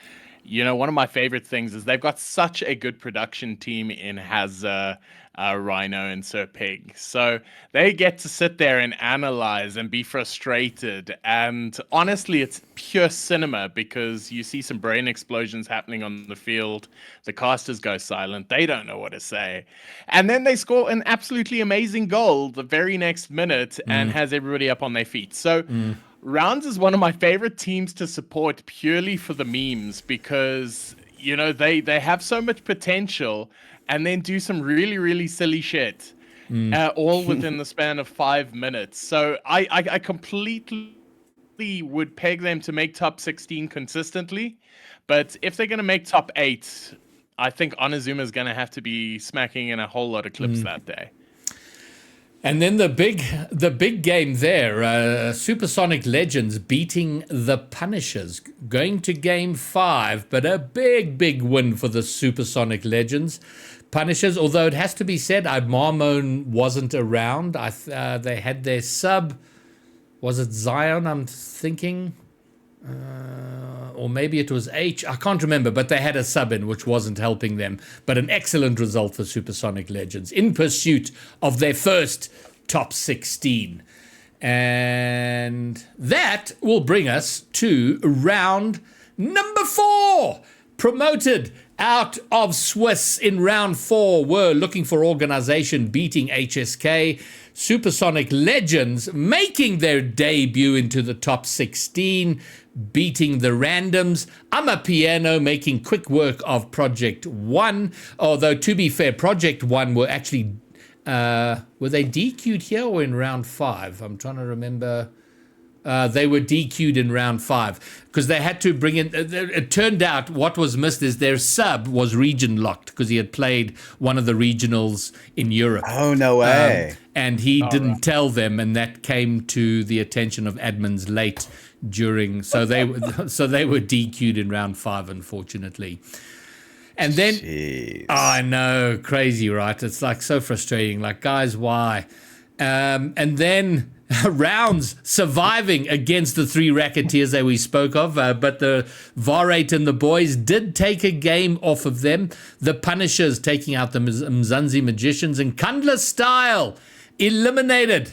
you know, one of my favorite things is they've got such a good production team in Hazza, Rhino, and Sir Pig. So they get to sit there and analyze and be frustrated. And honestly, it's pure cinema because you see some brain explosions happening on the field. The casters go silent. They don't know what to say. And then they score an absolutely amazing goal the very next minute and has everybody up on their feet. So Rounds is one of my favorite teams to support purely for the memes because, you know, they have so much potential and then do some really, really silly shit, all within the span of 5 minutes. So I completely would peg them to make top 16 consistently. But if they're going to make top 8, I think Onizuma is going to have to be smacking in a whole lot of clips that day. And then the big game there, Supersonic Legends beating the Punishers, going to game 5, but a big win for the Supersonic Legends. Punishers, although it has to be said, Marmon wasn't around. They had their sub, was it Zion, I'm thinking? Or maybe it was H, I can't remember, but they had a sub in which wasn't helping them. But an excellent result for Supersonic Legends in pursuit of their first top 16. And that will bring us to round number 4. Promoted out of Swiss in round 4 were Looking for Organization beating HSK. Supersonic Legends making their debut into the top 16, beating the Randoms. I'm a Piano making quick work of Project 1. Although, to be fair, Project 1 were actually, were they DQ'd here or in round 5? I'm trying to remember. They were DQ'd in round 5 because they had to bring in. It turned out what was missed is their sub was region locked because he had played one of the regionals in Europe. Oh, no way. And he didn't tell them, and that came to the attention of admins late during. So they were DQ'd in round 5, unfortunately. And then, I know, crazy, right? It's like so frustrating. Like, guys, why? And then Rounds surviving against the 3 Racketeers that we spoke of, but the Var8 and the boys did take a game off of them. The Punishers taking out the Mzansi Magicians, and Kundla Style eliminated.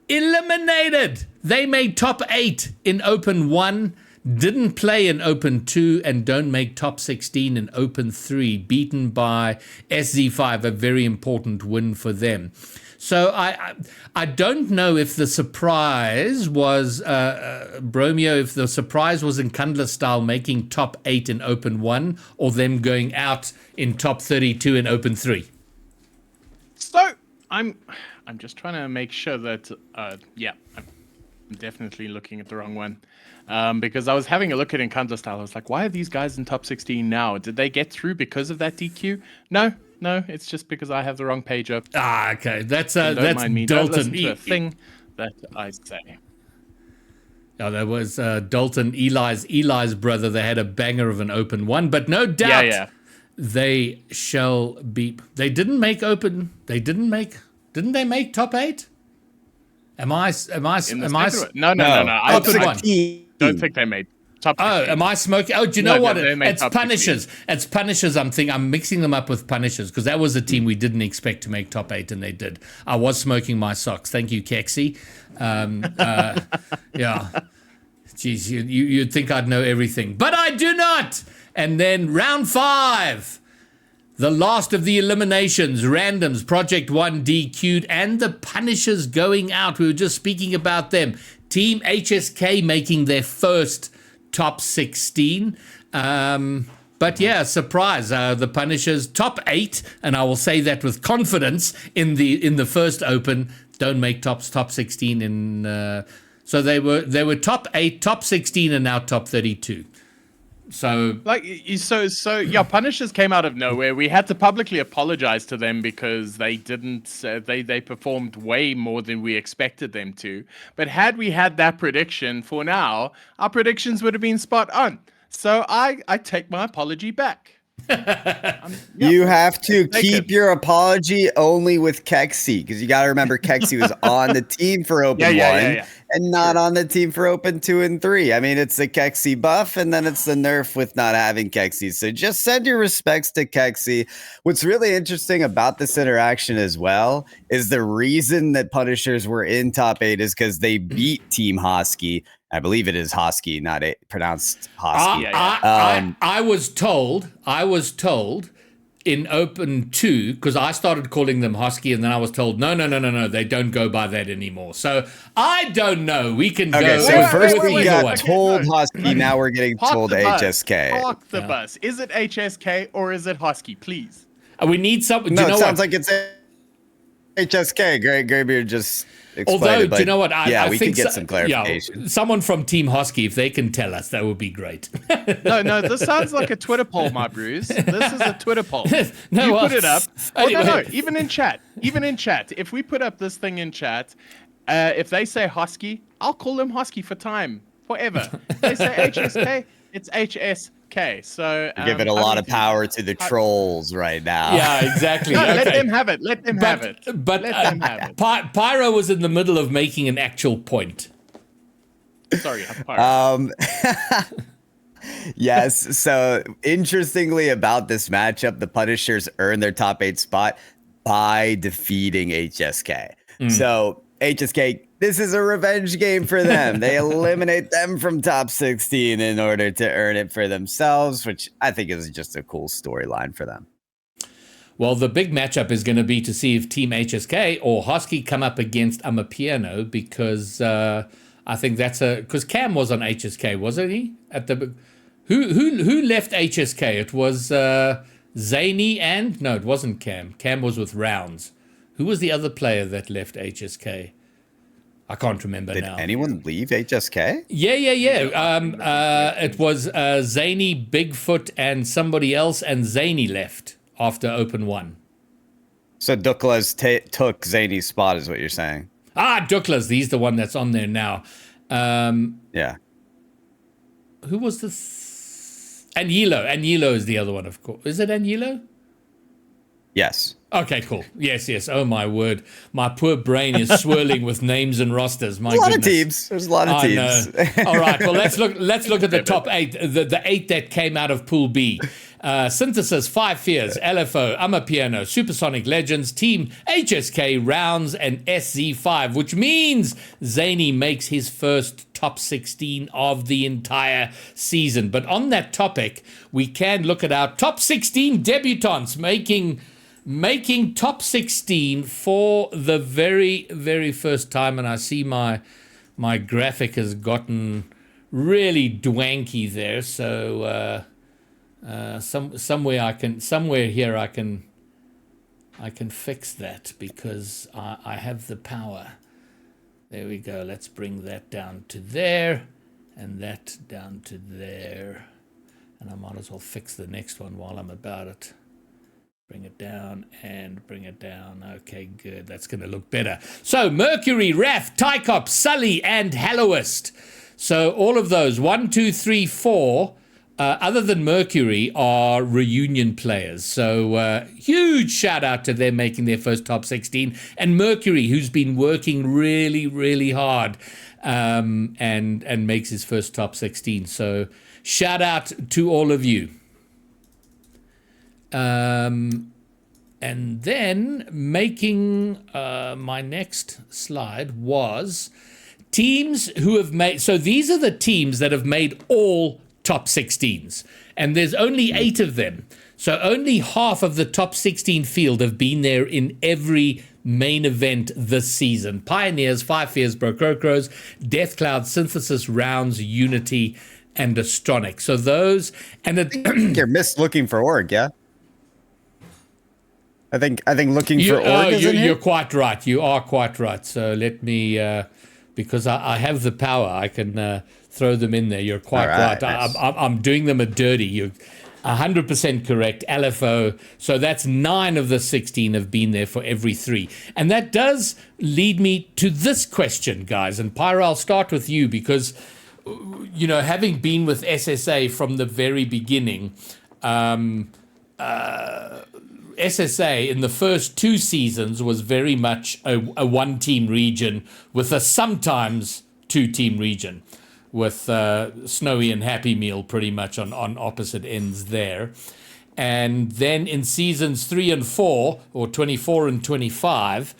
They made top 8 in Open 1, didn't play in Open 2, and don't make top 16 in Open 3, beaten by SZ5, a very important win for them. So I don't know if the surprise was, Bromeo, if the surprise was in Kundla Style making top 8 in Open 1 or them going out in top 32 in Open 3. So I'm just trying to make sure that, I'm definitely looking at the wrong one. Because I was having a look at in Kundla Style. I was like, why are these guys in top 16 now? Did they get through because of that DQ? No, it's just because I have the wrong page up. Okay, that's mind me. Don't Dalton. listen to a thing that I say. Yeah, there was Dalton, Eli's brother. They had a banger of an Open 1, but no doubt they shall be. They didn't make Open. They didn't make. Didn't they make top 8? Am I? No. I don't think they made top 16. Oh, am I smoking? Oh, do you know what? It's Punishers. 16. It's Punishers. I'm mixing them up with Punishers because that was a team we didn't expect to make top 8, and they did. I was smoking my socks. Thank you, Kexi. Yeah. Jeez, you'd think I'd know everything, but I do not. And then round 5. The last of the eliminations, randoms, Project 1 DQ'd, and the Punishers going out. We were just speaking about them. Team HSK making their first top 16. But yeah, surprise. The Punishers top 8, and I will say that with confidence in the first Open, don't make top 16 in. So they were top 8, top 16, and now top 32. So Punishers came out of nowhere. We had to publicly apologize to them because they didn't. They performed way more than we expected them to. But had we had that prediction for now, our predictions would have been spot on. So I take my apology back. You have to keep your apology only with Kexi, because you got to remember Kexi was on the team for Open 1 and not on the team for Open 2 and 3. I mean, it's the Kexi buff, and then it's the nerf with not having Kexi. So just send your respects to Kexi. What's really interesting about this interaction as well is the reason that Punishers were in top 8 is because they beat Team Hosky. I believe it is Hosky, not pronounced Hosky. I was told in Open 2, because I started calling them Hosky, and then I was told, no, they don't go by that anymore. So I don't know. We can go. So first we got told Hosky, now we're getting told HSK. Park the bus. Is it HSK or is it Hosky, please? We need something. No, it sounds like it's HSK. Greybeard just explained Although, it, but do you know what? we can get some clarification. Yeah, someone from Team Hosky, if they can tell us, that would be great. No, this sounds like a Twitter poll, my Bruce. This is a Twitter poll. You put it up. No, even in chat. If we put up this thing in chat, if they say Hosky, I'll call them Hosky for time, forever. If they say HSK, it's HSK. So give it a lot of power to the trolls right now. Yeah, exactly. No, let them have it. Let them have it. But Pyro was in the middle of making an actual point. Sorry, Pyro. Yes. So interestingly about this matchup, the Punishers earned their top 8 spot by defeating HSK. So HSK, this is a revenge game for them. They eliminate them from top 16 in order to earn it for themselves, which I think is just a cool storyline for them. Well, the big matchup is going to be to see if Team HSK or Hosky come up against Amapiano, because I think that's because Cam was on HSK, wasn't he? Who left HSK? It was Zany and no, it wasn't Cam. Cam was with Rounds. Who was the other player that left HSK? I can't remember now. Did anyone leave HSK? Yeah. It was Zany, Bigfoot, and somebody else, and Zany left after Open 1. So Dukla's took Zany's spot, is what you're saying? Dukla's. He's the one that's on there now. Yeah. Who was this? Anilo. Anilo is the other one, of course. Is it Anilo? Yes. Okay, cool. Yes. Oh, my word. My poor brain is swirling with names and rosters. My goodness. There's a lot of teams. All right. Well, let's look at the top 8, the 8 that came out of Pool B. Synthesis, Five Fears, LFO, Amapiano, Supersonic Legends, Team HSK, Rounds, and SZ5, which means Zany makes his first top 16 of the entire season. But on that topic, we can look at our top 16 debutantes making top 16 for the very, very first time. And I see my graphic has gotten really dwanky there. So somewhere here I can fix that, because I have the power. There we go. Let's bring that down to there, and that down to there. And I might as well fix the next one while I'm about it. Bring it down and bring it down. Okay, good. That's going to look better. So Mercury, Raf, Tycop, Sully, and Halloist. So all of those, 1, 2, 3, 4, other than Mercury, are reunion players. So huge shout out to them making their first top 16. And Mercury, who's been working really, really hard and makes his first top 16. So shout out to all of you. And then making my next slide was teams who have made. So these are the teams that have made all top 16s. And there's only 8 of them. So only half of the top 16 field have been there in every main event this season. Pioneers, Five Fears, Brocrocros, Death Cloud, Synthesis, Rounds, Unity, and Astronic. So those. And you're looking for org, yeah? I think looking for org is in here? You're quite right. You are quite right. So let me, because I have the power, I can throw them in there. You're quite right. Nice. I'm doing them a dirty. You're 100% correct. LFO. So that's 9 of the 16 have been there for every 3. And that does lead me to this question, guys. And Pyro, I'll start with you because, you know, having been with SSA from the very beginning, SSA in the first 2 seasons was very much a 1-team region with a sometimes 2-team region with Snowy and Happy Meal pretty much on opposite ends there. And then in seasons 3 and 4, or 24 and 25,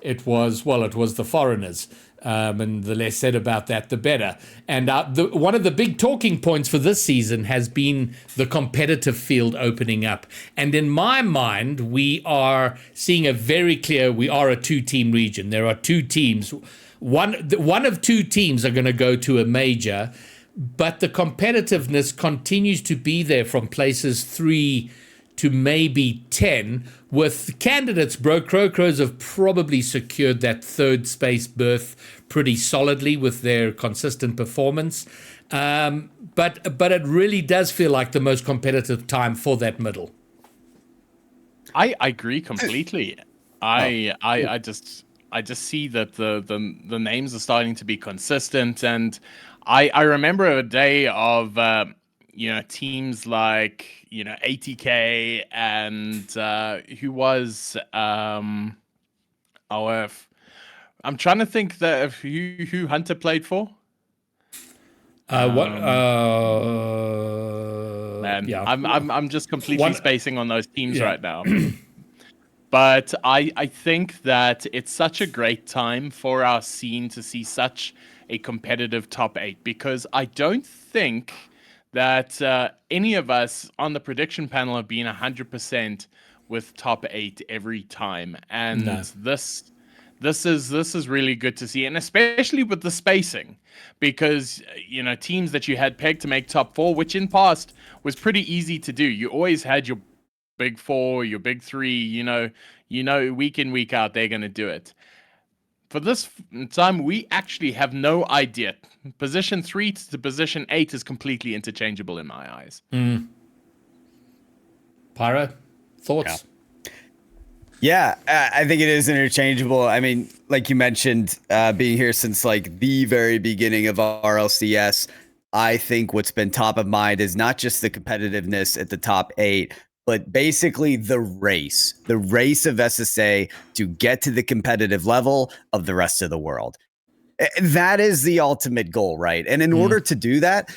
it was the foreigners. And the less said about that, the better. And one of the big talking points for this season has been the competitive field opening up. And in my mind, we are seeing a very clear, we are a 2-team region. There are 2 teams. One of 2 teams are going to go to a major, but the competitiveness continues to be there from places 3 to maybe 10, with candidates. Brocrocros have probably secured that 3rd space berth pretty solidly with their consistent performance. But it really does feel like the most competitive time for that middle. I agree completely. I just see that the names are starting to be consistent, and I remember a day of teams like ATK and who was I'm trying to think that who Hunter played for. Man, yeah. I'm just completely spacing on those teams right now. But I think that it's such a great time for our scene to see such a competitive top 8, because I don't think that any of us on the prediction panel have been 100% with top 8 every time, and this is really good to see, and especially with the spacing, because teams that you had pegged to make top 4, which in past was pretty easy to do. You always had your big 4, your big 3. Week in, week out, they're going to do it. For this time, we actually have no idea. Position 3 to position 8 is completely interchangeable in my eyes. Pyro, thoughts? Yeah, I think it is interchangeable. I mean, like you mentioned, being here since like the very beginning of RLCS, I think what's been top of mind is not just the competitiveness at the top 8, but basically the race of SSA to get to the competitive level of the rest of the world. That is the ultimate goal, right? And in order to do that,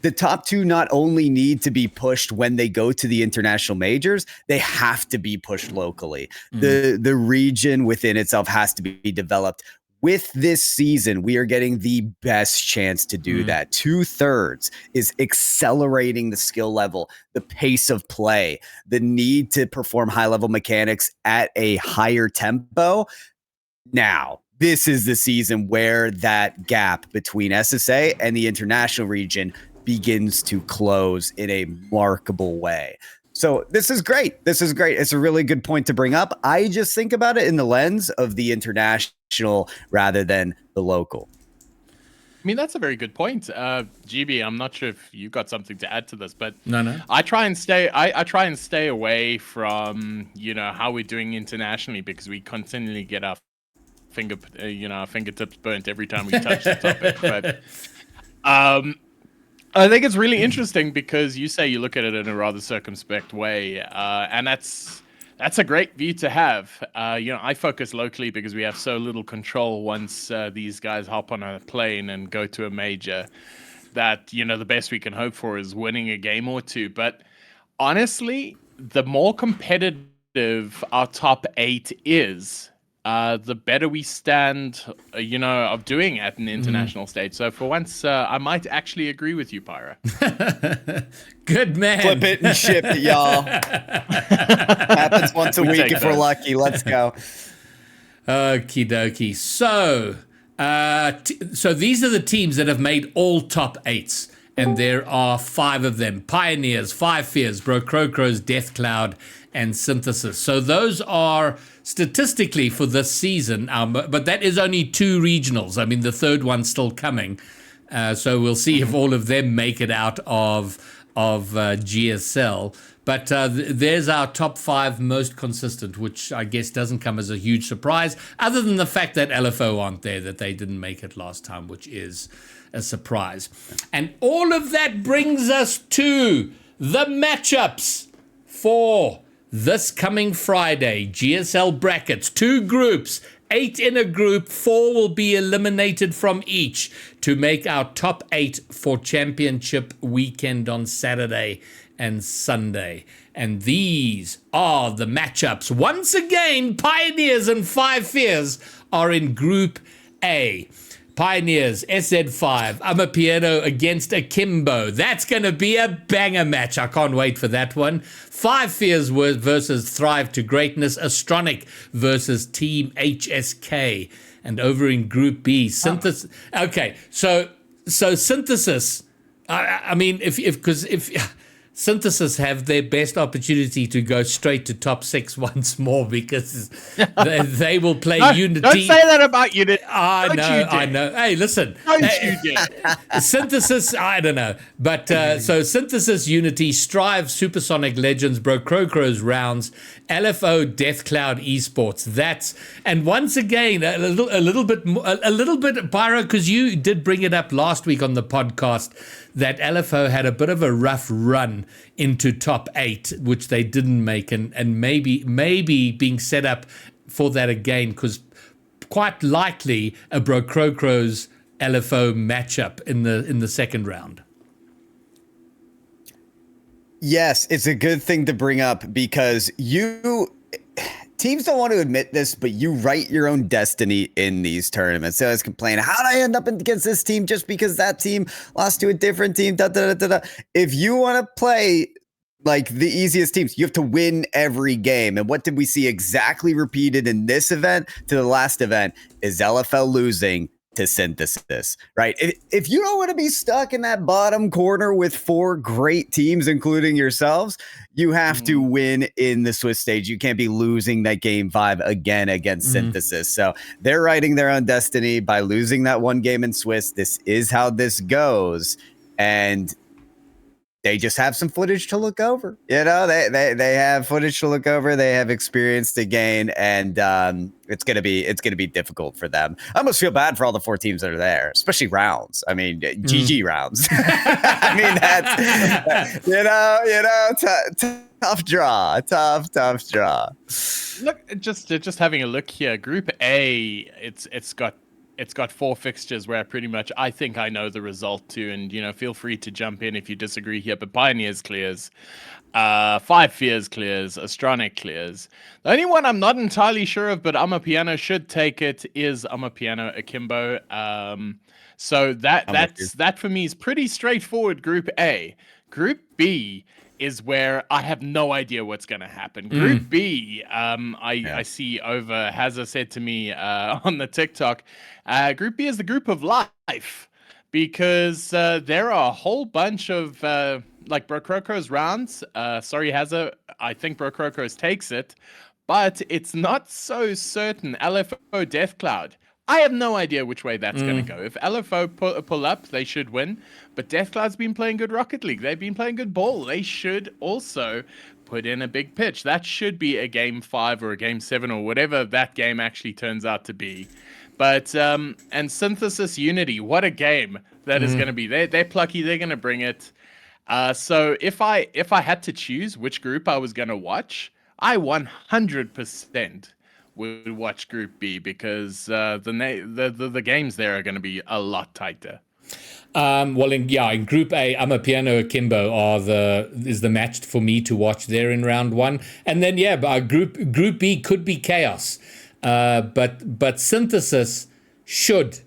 the top 2 not only need to be pushed when they go to the international majors, they have to be pushed locally. The region within itself has to be developed. With this season, we are getting the best chance to do that. 2/3 is accelerating the skill level, the pace of play, the need to perform high-level mechanics at a higher tempo. Now, this is the season where that gap between SSA and the international region begins to close in a remarkable way. So this is great. It's a really good point to bring up. I just think about it in the lens of the international rather than the local. mean, that's a very good point. GB, I'm not sure if you got something to add to this, but No. I try and stay away from, how we're doing internationally, because we continually get our fingertips burnt every time we touch the topic. But I think it's really interesting because you say you look at it in a rather circumspect way, and that's a great view to have. I focus locally because we have so little control once these guys hop on a plane and go to a major, that, the best we can hope for is winning a game or two. But honestly, the more competitive our top 8 is, the better we stand, of doing at an international stage. So for once, I might actually agree with you, Pyra. Good man. Flip it and ship it, y'all. Happens once a week if we're lucky. Let's go. Okie dokie. So, so these are the teams that have made all top 8s. And there are 5 of them: Pioneers, Five Fears, Brocrocros, Death Cloud, and Synthesis. So those are statistically for this season, but that is only 2 regionals. I mean, the third one's still coming. So we'll see if all of them make it out of GSL. But there's our top 5 most consistent, which I guess doesn't come as a huge surprise, other than the fact that LFO aren't there, that they didn't make it last time, which is a surprise. And all of that brings us to the matchups for this coming Friday. GSL brackets, 2 groups, 8 in a group, 4 will be eliminated from each to make our top 8 for championship weekend on Saturday and Sunday. And these are the matchups. Once again, Pioneers and Five Fears are in Group A. Pioneers, SZ5, Amapiano against Akimbo. That's going to be a banger match. I can't wait for that one. Five Fears versus Thrive to Greatness. Astronic versus Team HSK. And over in Group B, Synthesis. Okay, so Synthesis. I mean, if Synthesis have their best opportunity to go straight to top 6 once more, because they will play Unity. Don't say that about Unity. I know. Hey, listen. Don't you dare. Synthesis, I don't know. But so Synthesis, Unity, Strive, Supersonic Legends, Brocrocros Rounds, LFO, Death Cloud Esports. And once again, a little bit, Pyro, because you did bring it up last week on the podcast, that LFO had a bit of a rough run into top 8, which they didn't make, and maybe being set up for that again, because quite likely a Brocrocros LFO matchup in the second round. Yes, it's a good thing to bring up, because teams don't want to admit this, but you write your own destiny in these tournaments. They always complain, how did I end up against this team just because that team lost to a different team? If you want to play like the easiest teams, you have to win every game. And what did we see exactly repeated in this event to the last event is LFL losing to Synthesis, right? If you don't want to be stuck in that bottom corner with 4 great teams, including yourselves, you have to win in the Swiss stage. You can't be losing that game 5 again against Synthesis. So they're writing their own destiny by losing that one game in Swiss. This is how this goes. And they just have some footage to look over. They have footage to look over. They have experience to gain, and it's gonna be difficult for them. I almost feel bad for all the 4 teams that are there, especially rounds. I mean, GG rounds. I mean, that's tough draw. Look, just having a look here. Group A, it's got 4 fixtures where pretty much I think I know the result to, and feel free to jump in if you disagree here. But Pioneers clears, Five Fears clears, Astronic clears. The only one I'm not entirely sure of, but Amapiano should take it, is Amapiano Akimbo. So that for me is pretty straightforward. Group A. Group B is where I have no idea what's going to happen. Group B, I see over Hazza said to me on the TikTok, Group B is the group of life, because there are a whole bunch of like Brocrocros rounds. Sorry, Hazza, I think Brocrocros takes it, but it's not so certain. LFO Death Cloud, I have no idea which way that's going to go. If LFO pull up, they should win. But Deathcloud's been playing good Rocket League. They've been playing good ball. They should also put in a big pitch. That should be a game 5 or a game 7 or whatever that game actually turns out to be. But and Synthesis Unity, what a game that is going to be. They're plucky. They're going to bring it. So if I had to choose which group I was going to watch, I 100% would watch Group B because the games there are going to be a lot tighter. Well, in Group A, Amapiano Akimbo is the match for me to watch there in round 1, and then Group B could be chaos, but Synthesis should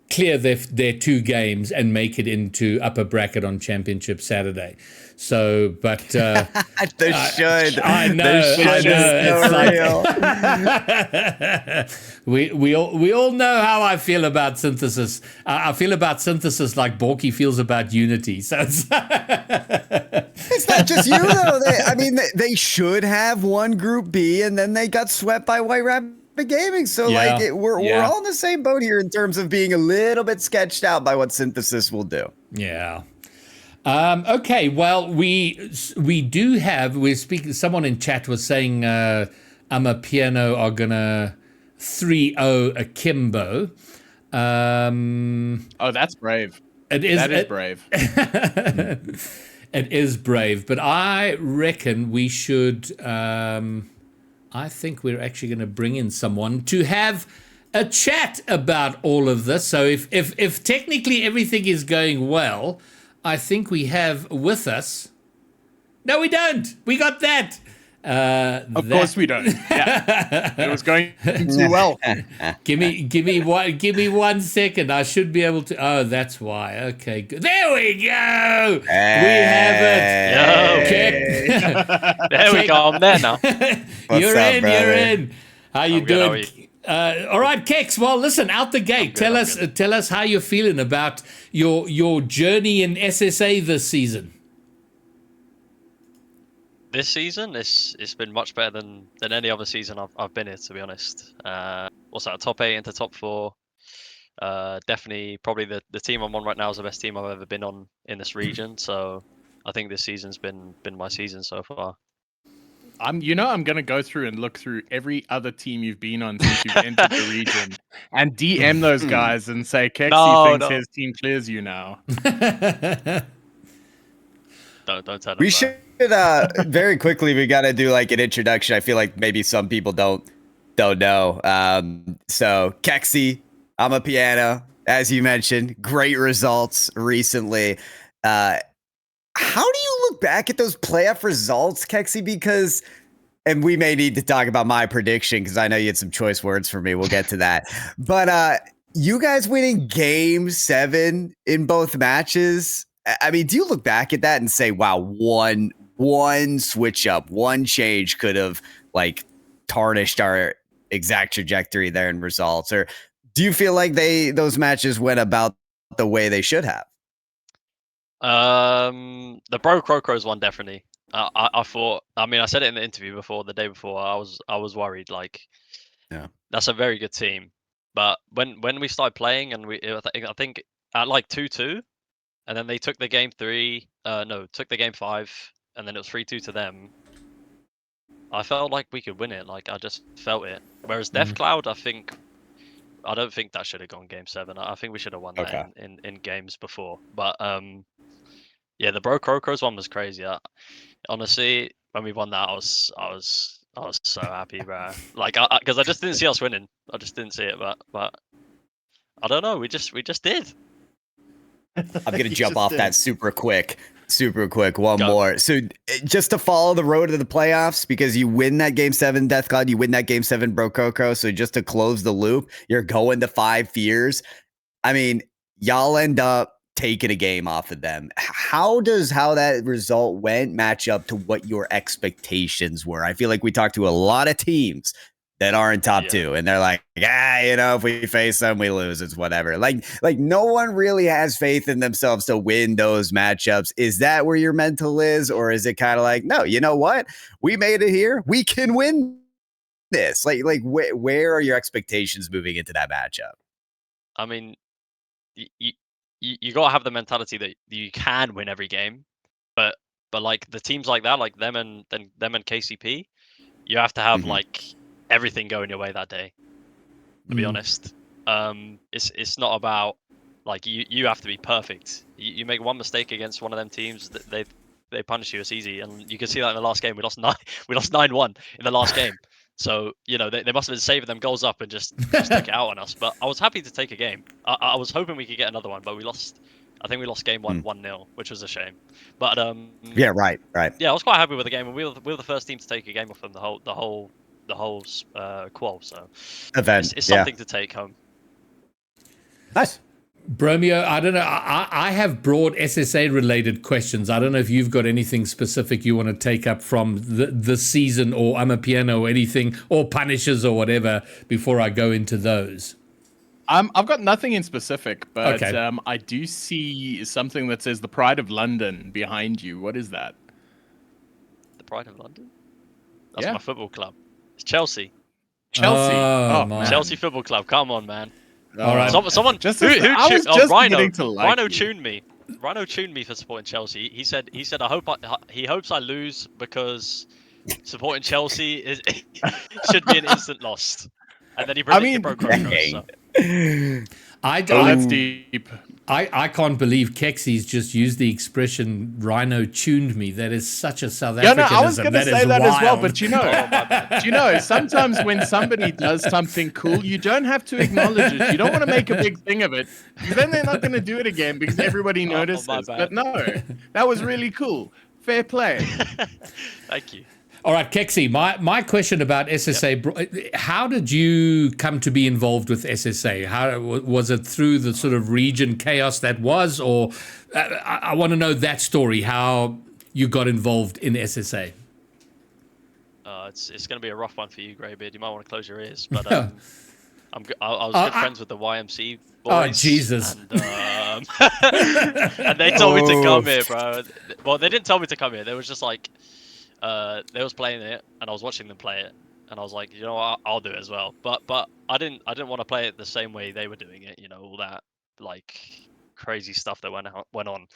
clear their 2 games and make it into upper bracket on Championship Saturday. So, but they should. I know. It's like we all know how I feel about Synthesis. I feel about Synthesis like Borky feels about Unity. So it's not just you though. They should have won Group B, and then they got swept by White Rabbit Gaming. So we're all in the same boat here in terms of being a little bit sketched out by what Synthesis will do. Yeah. Okay, well, we're speaking, someone in chat was saying Amapiano are gonna 3-0 Akimbo. Oh, that's brave. That is brave. It is brave, but I reckon we should I think we're actually going to bring in someone to have a chat about all of this. So if technically everything is going well, I think we have with us. No, we don't. We got that. Of course we don't. Yeah, it was going too well. Give me 1 second. I should be able to. Oh, that's why. Okay, good. There we go. Hey. We have it. There we go. I'm there now. You're in. brother? You're in. How you doing? How are you? All right, Kex. Well, listen, out the gate. Tell us how you're feeling about your journey in SSA this season. This season, it's been much better than any other season I've been here, to be honest. What's that? Top 8 into top 4. Definitely, probably the team I'm on right now is the best team I've ever been on in this region. So I think this season's been my season so far. I'm gonna go through and look through every other team you've been on since you've entered the region and DM those guys and say, Kexi thinks his team clears you now. Don't tell them. We should very quickly. We got to do like an introduction. I feel like maybe some people don't know. So Kexi, Amapiano, as you mentioned, great results recently. How do you look back at those playoff results, Kexi? Because, and we may need to talk about my prediction because I know you had some choice words for me. We'll get to that. But you guys winning game 7 in both matches. I mean, do you look back at that and say, wow, one switch up, one change could have like tarnished our exact trajectory there in results? Or do you feel like those matches went about the way they should have? The Bro Crocos one, definitely. I thought, I mean, I said it in the interview before, the day before, I was worried, like, yeah, that's a very good team. But when we started playing and I think at like 2-2, and then they took the game 5, and then it was 3-2 to them. I felt like we could win it. Like, I just felt it. Whereas Deathcloud, I don't think that should have gone game 7. I think we should have won that in games before. But yeah, the Bro Crocos one was crazy. Honestly, when we won that, I was so happy, bro. Like, because I just didn't see us winning. I just didn't see it. But I don't know. We just did. I'm going to jump off that super quick. One more. So just to follow the road to the playoffs, because you win that game 7 Deathcloud, you win that game 7 Bro Coco. So just to close the loop, you're going to 5 fears. I mean, y'all end up taking a game off of them. How that result went match up to what your expectations were? I feel like we talked to a lot of teams that are in top 2, and they're like, if we face them, we lose. It's whatever. Like no one really has faith in themselves to win those matchups. Is that where your mental is, or is it kind of like, no, you know what? We made it here. We can win this? Like where are your expectations moving into that matchup? I mean, you got to have the mentality that you can win every game, but like the teams like that, like them and KCP, you have to have like everything going your way that day. To be honest, it's not about like you have to be perfect. You make one mistake against one of them teams, they punish you. It's easy, and you can see that in the last game. We lost 9-1 in the last game. So they must have been saving them goals up and just took it out on us. But I was happy to take a game. I was hoping we could get another one, but we lost. I think we lost game 1-0, which was a shame. But yeah, right. Yeah, I was quite happy with the game, and we were the first team to take a game off them the whole qual. So event, it's something to take home. Nice. Bromeo, I don't know. I have broad SSA related questions. I don't know if you've got anything specific you want to take up from the season, or I'm a piano or anything, or Punishers or whatever, before I go into those. I've got nothing in specific, but okay. I do see something that says the Pride of London behind you. What is that? The Pride of London? That's my football club. It's Chelsea. Chelsea. Oh man. Chelsea Football Club. Come on, man. All right. Someone Rhino tuned me. Rhino tuned me for supporting Chelsea. He said he hopes I lose because supporting Chelsea should be an instant loss. And then he broke records. So. That's deep. I can't believe Kexy's just used the expression "Rhino tuned me." That is such a South Africanism. Yeah, no, I was going to say that wild. as well. But sometimes when somebody does something cool, you don't have to acknowledge it. You don't want to make a big thing of it. Then they're not going to do it again because everybody notices. But no, that was really cool. Fair play. Thank you. All right, Kexy, my question about SSA, how did you come to be involved with SSA? How was it through the sort of region chaos that was, or I want to know that story, how you got involved in SSA? It's going to be a rough one for you, Greybeard. You might want to close your ears, but I was good friends with the YMC boys. Oh, Jesus. And, and they told me to come here, bro. Well, they didn't tell me to come here. They was just like, they was playing it, and I was watching them play it, and I was like, you know what, I'll do it as well. But I didn't want to play it the same way they were doing it. You know, all that like crazy stuff that went on.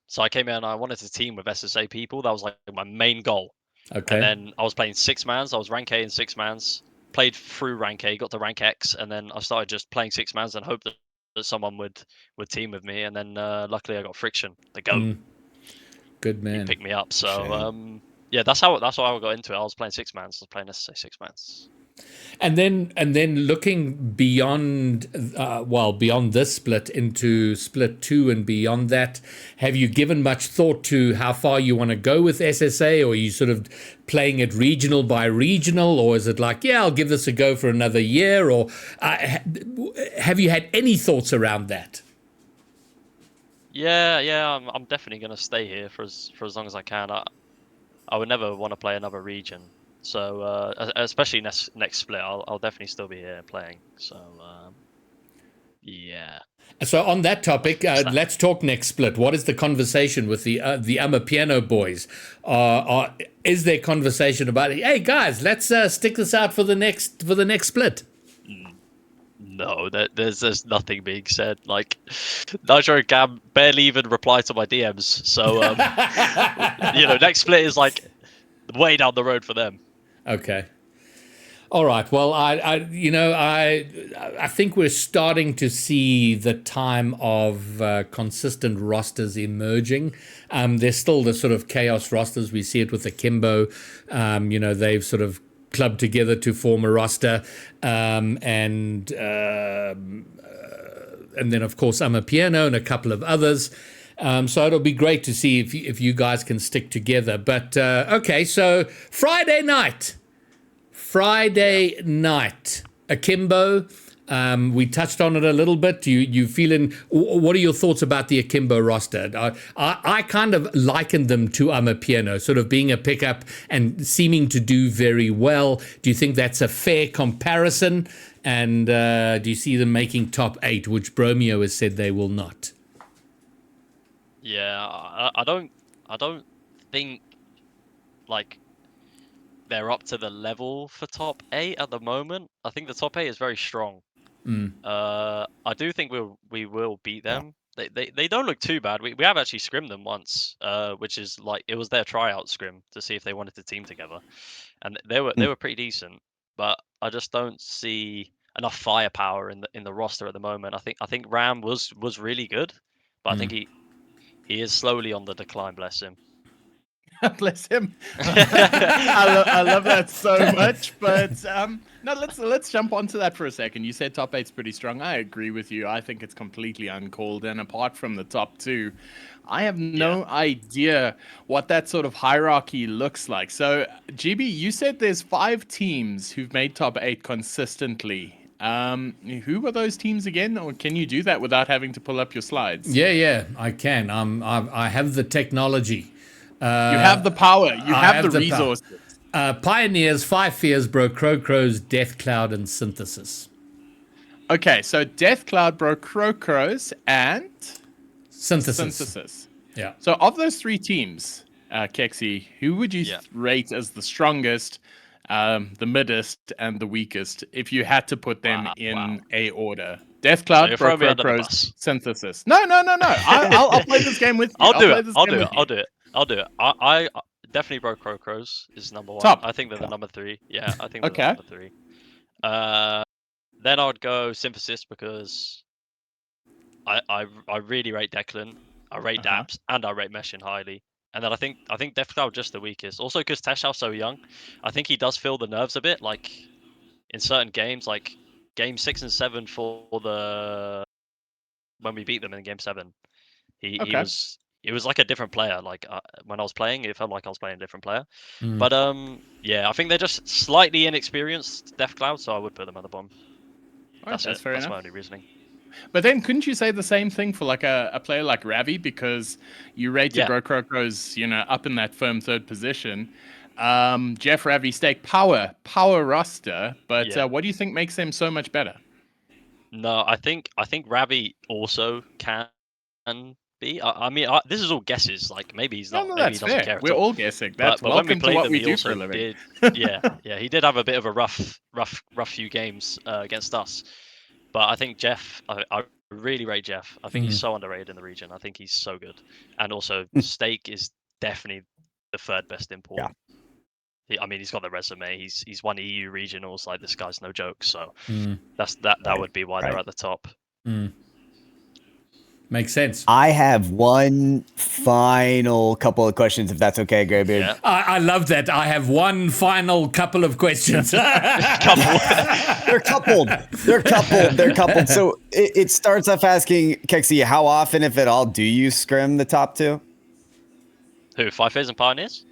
So I came in and I wanted to team with SSA people. That was like my main goal. Okay. And then I was playing 6-mans. I was rank A in 6-mans. Played through rank A, got to rank X, and then I started just playing 6-mans and hoped that someone would team with me. And then luckily I got Friction, the GOAT. Good man. He picked me up. So yeah, that's how I got into it. I was playing 6-mans. I was playing SSA 6-mans. And then looking beyond, beyond this split into split 2 and beyond that, have you given much thought to how far you want to go with SSA, or are you sort of playing it regional by regional, or is it like, yeah, I'll give this a go for another year, or have you had any thoughts around that? Yeah, I'm definitely gonna stay here for as long as I can. I would never want to play another region. So especially next split, I'll definitely still be here playing. So yeah. So on that topic, let's talk next split. What is the conversation with the Amapiano boys? Is there conversation about, hey guys, let's stick this out for the next split? No, there's nothing being said. Like, Nitro and Gam barely even reply to my DMs. So next split is like way down the road for them. Okay. All right. Well, I think we're starting to see the time of consistent rosters emerging. There's still the sort of chaos rosters. We see it with Akimbo. They've sort of clubbed together to form a roster, and then of course Amapiano and a couple of others. So it'll be great to see if you guys can stick together. But okay, so Friday night, Akimbo. We touched on it a little bit. You feeling? What are your thoughts about the Akimbo roster? I kind of likened them to Amapiano, sort of being a pickup and seeming to do very well. Do you think that's a fair comparison? And do you see them making top 8, which Bromeo has said they will not? Yeah, I don't think like they're up to the level for top 8 at the moment. I think the top 8 is very strong. I do think we will beat them. They don't look too bad. We have actually scrimmed them once, which is like it was their tryout scrim to see if they wanted to team together, and they were pretty decent. But I just don't see enough firepower in the roster at the moment. I think Ram was really good, but I think he is slowly on the decline. Bless him. Bless him. I love that so much. But no, let's jump onto that for a second. You said top 8's pretty strong. I agree with you. I think it's completely uncalled. And apart from the top 2, I have no idea what that sort of hierarchy looks like. So, GB, you said there's 5 teams who've made top 8 consistently. Who were those teams again? Or can you do that without having to pull up your slides? Yeah, I can. I have the technology. You have the power. You have the resources. Pioneers, Five Fears, Crocros, Death Cloud, and Synthesis. Okay, so Death Cloud, Crocros, and Synthesis. Yeah. So of those 3 teams, Kexi, who would you rate as the strongest, the middest, and the weakest if you had to put them in a order? Death Cloud, Crocros, Synthesis. No. I'll play this game with you. I'll do it. I definitely Crocros is number 1. Top. I think they're the number 3. Yeah, I think they're the number 3. Then I would go Synthesis because I really rate Declan, I rate Daps, and I rate Meshin highly. And then I think Death Cloud just the weakest. Also because Teshal's so young, I think he does feel the nerves a bit. Like in certain games, like game 6 and 7 when we beat them in game 7, he was like a different player. Like when I was playing, it felt like I was playing a different player. But I think they're just slightly inexperienced, Death Cloud, so I would put them at the bottom. That's it. Fair That's enough. my only reasoning. But then couldn't you say the same thing for like a player like Ravi, because you rated Crocros, up in that firm 3rd position. Jeff, Ravi, Stake, power roster, but what do you think makes them so much better? No, I think Ravi also can be. I mean, this is all guesses. Like maybe he's not. Maybe he doesn't fair. care at We're all guessing. That's but welcome when we played to what them, we he do also for a living. He did have a bit of a rough few games against us. But I think Jeff, I really rate Jeff. I think he's so underrated in the region. I think he's so good. And also, Stake is definitely the 3rd best import. Yeah. I mean, he's got the resume. He's won EU regionals. Like this guy's no joke. So that would be why they're at the top. Makes sense. I have one final couple of questions, if that's okay, Greybeard. Yeah. I love that. I have one final couple of questions. They're coupled. So it starts off asking, Kexi, how often, if at all, do you scrim the top 2? Who, Five Fears and Pioneers?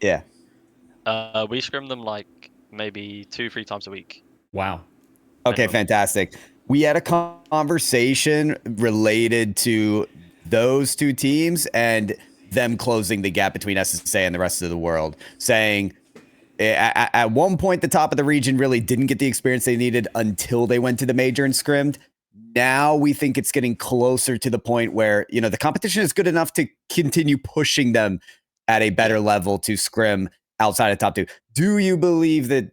Yeah. We scrim them like maybe 2-3 times a week. Wow. Okay, fantastic. We had a conversation related to those 2 teams and them closing the gap between SSA and the rest of the world, saying at one point the top of the region really didn't get the experience they needed until they went to the major and scrimmed. Now we think it's getting closer to the point where, the competition is good enough to continue pushing them at a better level to scrim outside of top 2. Do you believe that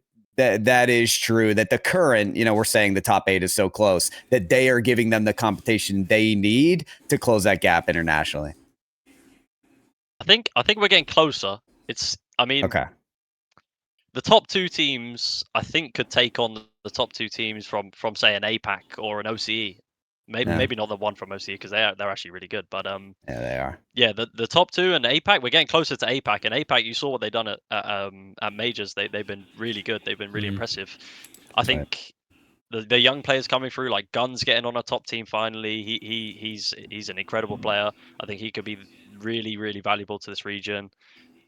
is true, that the current, we're saying the top 8 is so close, that they are giving them the competition they need to close that gap internationally? I think we're getting closer. Okay. The top 2 teams, I think, could take on the top 2 teams from say an APAC or an OCE. Maybe not the one from OCE because they're actually really good. But yeah, they are. Yeah, the top 2 and APAC, we're getting closer to APAC. And APAC, you saw what they've done at majors. They've been really good. They've been really impressive. I think the young players coming through, like Guns getting on a top team finally. He's an incredible player. I think he could be really, really valuable to this region.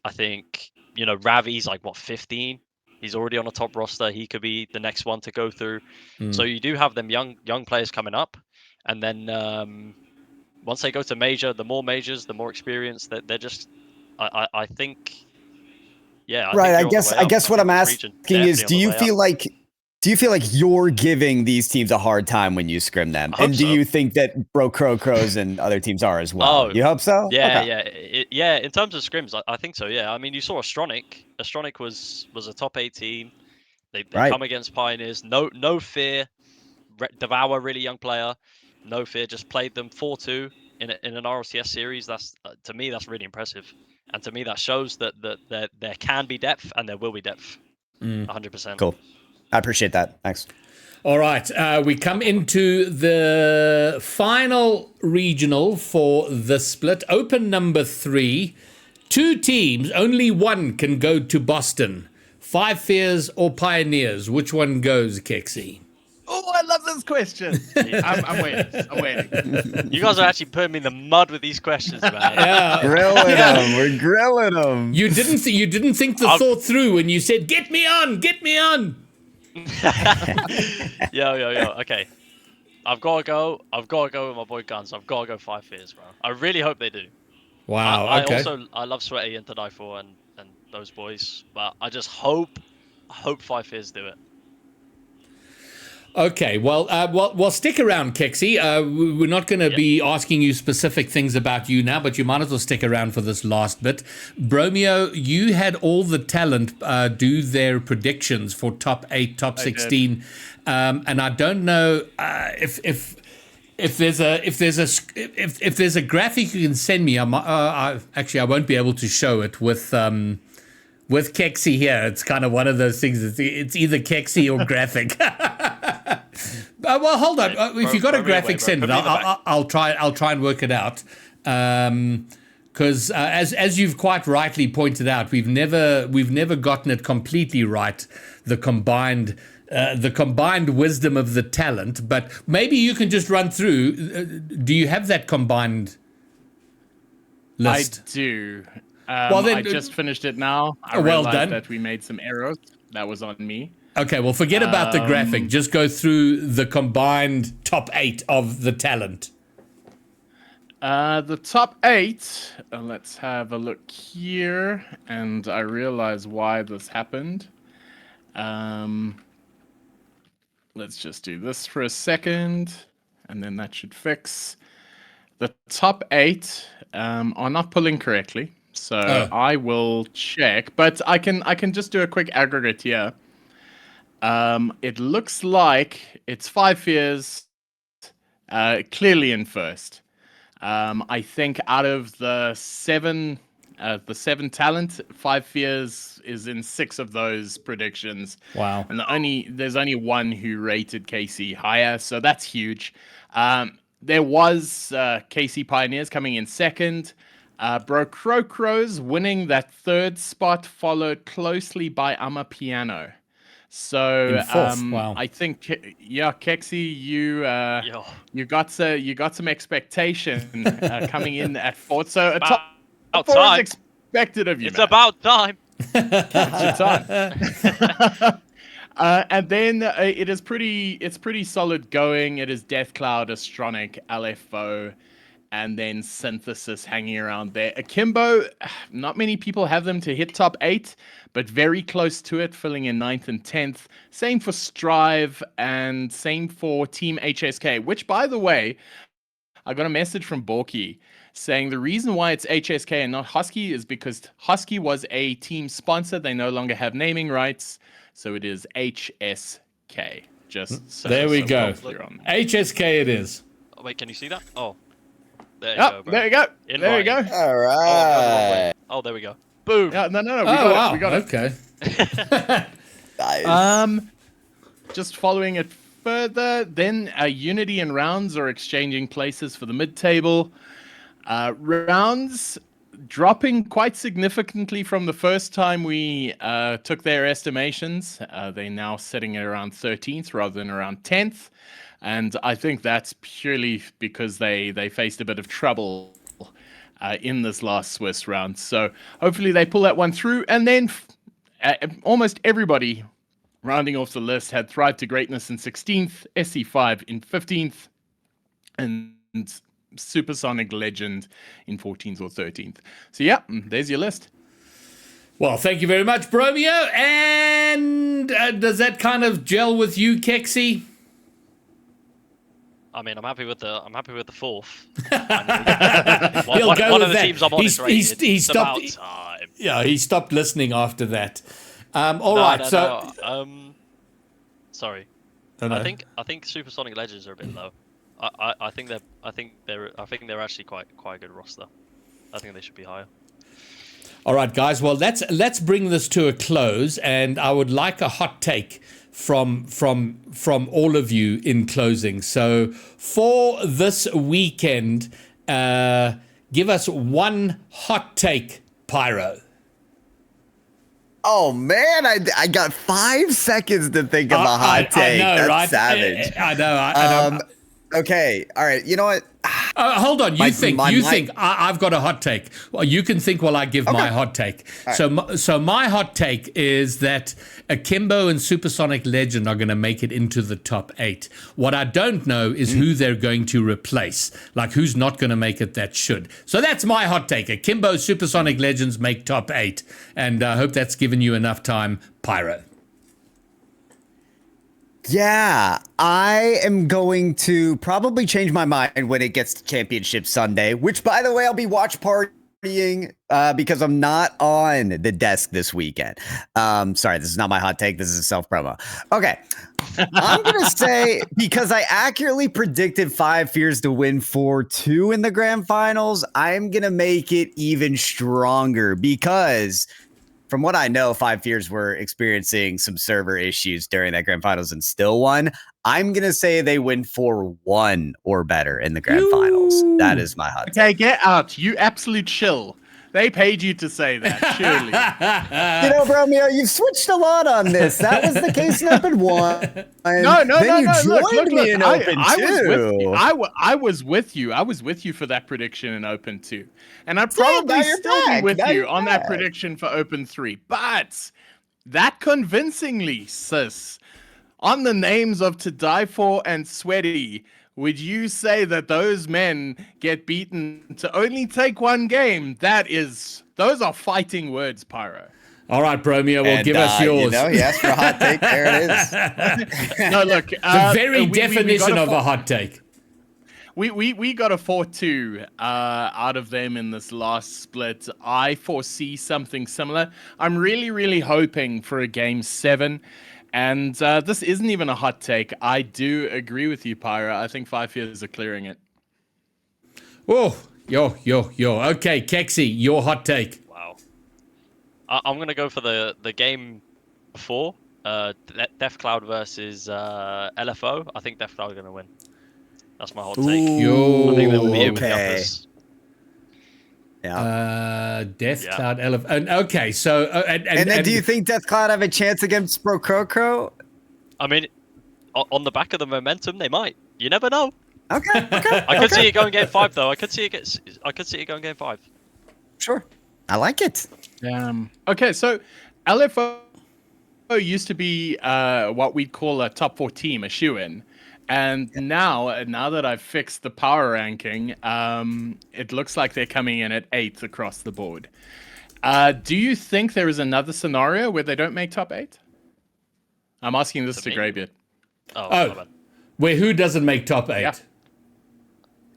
I think Ravi's like 15. He's already on a top roster. He could be the next one to go through. So you do have them young players coming up. And then once they go to major, the more majors, the more experience that they're just. I think. Yeah. I guess what I'm asking is, do you feel like Do you feel like you're giving these teams a hard time when you scrim them? And do you think that Bro Crows and other teams are as well? Oh, you hope so? Yeah, okay. yeah. In terms of scrims, I think so. Yeah, I mean, you saw Astronic. Astronic was a top 8 team. They come against Pioneers. No fear. Devour, really young player. No fear. Just played them 4-2 in an RLCS series. That's to me, that's really impressive. And to me, that shows that there can be depth and there will be depth. 100%. Cool. I appreciate that. Thanks. All right. We come into the final regional for the split. Open number 3. 2 teams, only one can go to Boston. 5 Fears or Pioneers? Which one goes, Kexi? Oh, I love this question. I'm waiting. You guys are actually putting me in the mud with these questions, man. Yeah. Grilling them. We're grilling them. You didn't think the thought through when you said, get me on. Yo. Okay. I've got to go with my boy Guns. I've got to go 5 Fears, bro. I really hope they do. Wow. Okay. I love Sweaty and To Die For and those boys, but I just hope 5 Fears do it. Okay, well, stick around, Kexi. We're not going to be asking you specific things about you now, but you might as well stick around for this last bit. Bromeo, you had all the talent do their predictions for top 8, top 16, and I don't know if there's a graphic you can send me. I won't be able to show it with Kexi here. It's kind of one of those things. It's either Kexi or graphic. Well, hold on. If you got a graphic, send it. I'll try and work it out. Because as you've quite rightly pointed out, we've never gotten it completely right. The combined wisdom of the talent. But maybe you can just run through. Do you have that combined list? I do. Well, then, I just finished it now. I realized that we made some errors. That was on me. Okay, well, forget about the graphic. Just go through the combined top 8 of the talent. The top 8, let's have a look here. And I realize why this happened. Let's just do this for a second. And then that should fix. The top 8 are not pulling correctly. So I will check. But I can just do a quick aggregate here. It looks like it's 5 Fears clearly in first. I think out of the 7 talent, 5 Fears is in 6 of those predictions. Wow. And there's only one who rated KC higher, so that's huge. There was KC Pioneers coming in second. Bro Crows winning that 3rd spot, followed closely by Amapiano. So wow. I think Kexi, you got some expectation coming in at 4th. So a top 4 is expected of you. It's about time. It's your time. And then it's pretty solid going. It is Deathcloud, Astronic, LFO, and then Synthesis hanging around there. Akimbo, not many people have them to hit top 8, but very close to it, filling in 9th and 10th. Same for Strive, and same for Team HSK, which, by the way, I got a message from Borky saying the reason why it's HSK and not Husky is because Husky was a team sponsor. They no longer have naming rights, so it is HSK. Just so there we go. HSK it is. Oh, wait, can you see that? Oh. There you go, bro. There you go. There you go. All right. Oh, there we go. Boom. Yeah, no. We got it. Okay. Nice. Just following it further, then Unity and Rounds are exchanging places for the mid-table. Rounds dropping quite significantly from the first time we took their estimations. They're now sitting at around 13th rather than around 10th. And I think that's purely because they faced a bit of trouble in this last Swiss round. So hopefully they pull that one through. And then almost everybody rounding off the list had Thrive to Greatness in 16th, SC5 in 15th, and Supersonic Legend in 14th or 13th. So yeah, there's your list. Well, thank you very much, Bromeo. And does that kind of gel with you, Kexi? I mean, I'm happy with the fourth. He'll go one with of the that. teams I'm on is rated. He It's stopped. about time. Yeah, he stopped listening after that. All No, right. no. Sorry. No. I think Supersonic Legends are a bit low. I think they're actually quite a good roster. I think they should be higher. All right, guys. Well, let's bring this to a close, and I would like a hot take from all of you in closing. So for this weekend, give us one hot take, Pyro. Oh man, I got 5 seconds to think of a hot take. I know, That's right? savage. I know. Okay, all right. You know what? Hold on. You think I've got a hot take. Well, you can think while I give my hot take. Right. So my hot take is that Akimbo and Supersonic Legend are going to make it into the top 8. What I don't know is who they're going to replace. Like who's not going to make it that should. So that's my hot take. Akimbo, Supersonic Legends make top 8. And I hope that's given you enough time, Pyro. Yeah, I am going to probably change my mind when it gets to Championship Sunday, which, by the way, I'll be watch partying because I'm not on the desk this weekend. Sorry, this is not my hot take. This is a self-promo. Okay, I'm going to say, because I accurately predicted 5 Fears to win 4-2 in the grand finals, I'm going to make it even stronger because from what I know, 5 Fears were experiencing some server issues during that grand finals and still won. I'm going to say they win 4-1 or better in the grand finals. That is my hot take. Okay, get out. You absolute chill. They paid you to say that, surely. You know, Romeo, you've switched a lot on this. That was the case in Open 1. No. Then you joined Look, me in Open 2. I was with you. I was with you for that prediction in Open 2. And I'd probably still be with you on that prediction for Open 3. But that convincingly, sis, on the names of To Die For and Sweaty, would you say that those men get beaten to only take one game? Those are fighting words, Pyro. All right, Bromeo, well, give us yours. You know, he asked for a hot take. There it is. No, look. The very definition of a hot take. We got a 4-2 out of them in this last split. I foresee something similar. I'm really, really hoping for a game 7. And this isn't even a hot take. I do agree with you, Pyro. I think 5 Fears are clearing it. Oh, yo. Okay, Kexi, your hot take. Wow. I'm going to go for the game before. Death Cloud versus LFO. I think Death Cloud are going to win. That's my hot take. Yo, I think they'll be able okay. to Yeah. Death Cloud Elephant. Okay, so and then do you think Death Cloud have a chance against Sprocrocro? I mean, on the back of the momentum, they might. You never know. Okay. I could see it going game 5 though. I could see it going game 5. Sure. I like it. Okay, so LFO used to be what we'd call a top 4 team, a shoe-in. And now that I've fixed the power ranking, it looks like they're coming in at 8th across the board. Do you think there is another scenario where they don't make top 8? I'm asking this to Greybeard. Oh, where who doesn't make top 8? Yeah.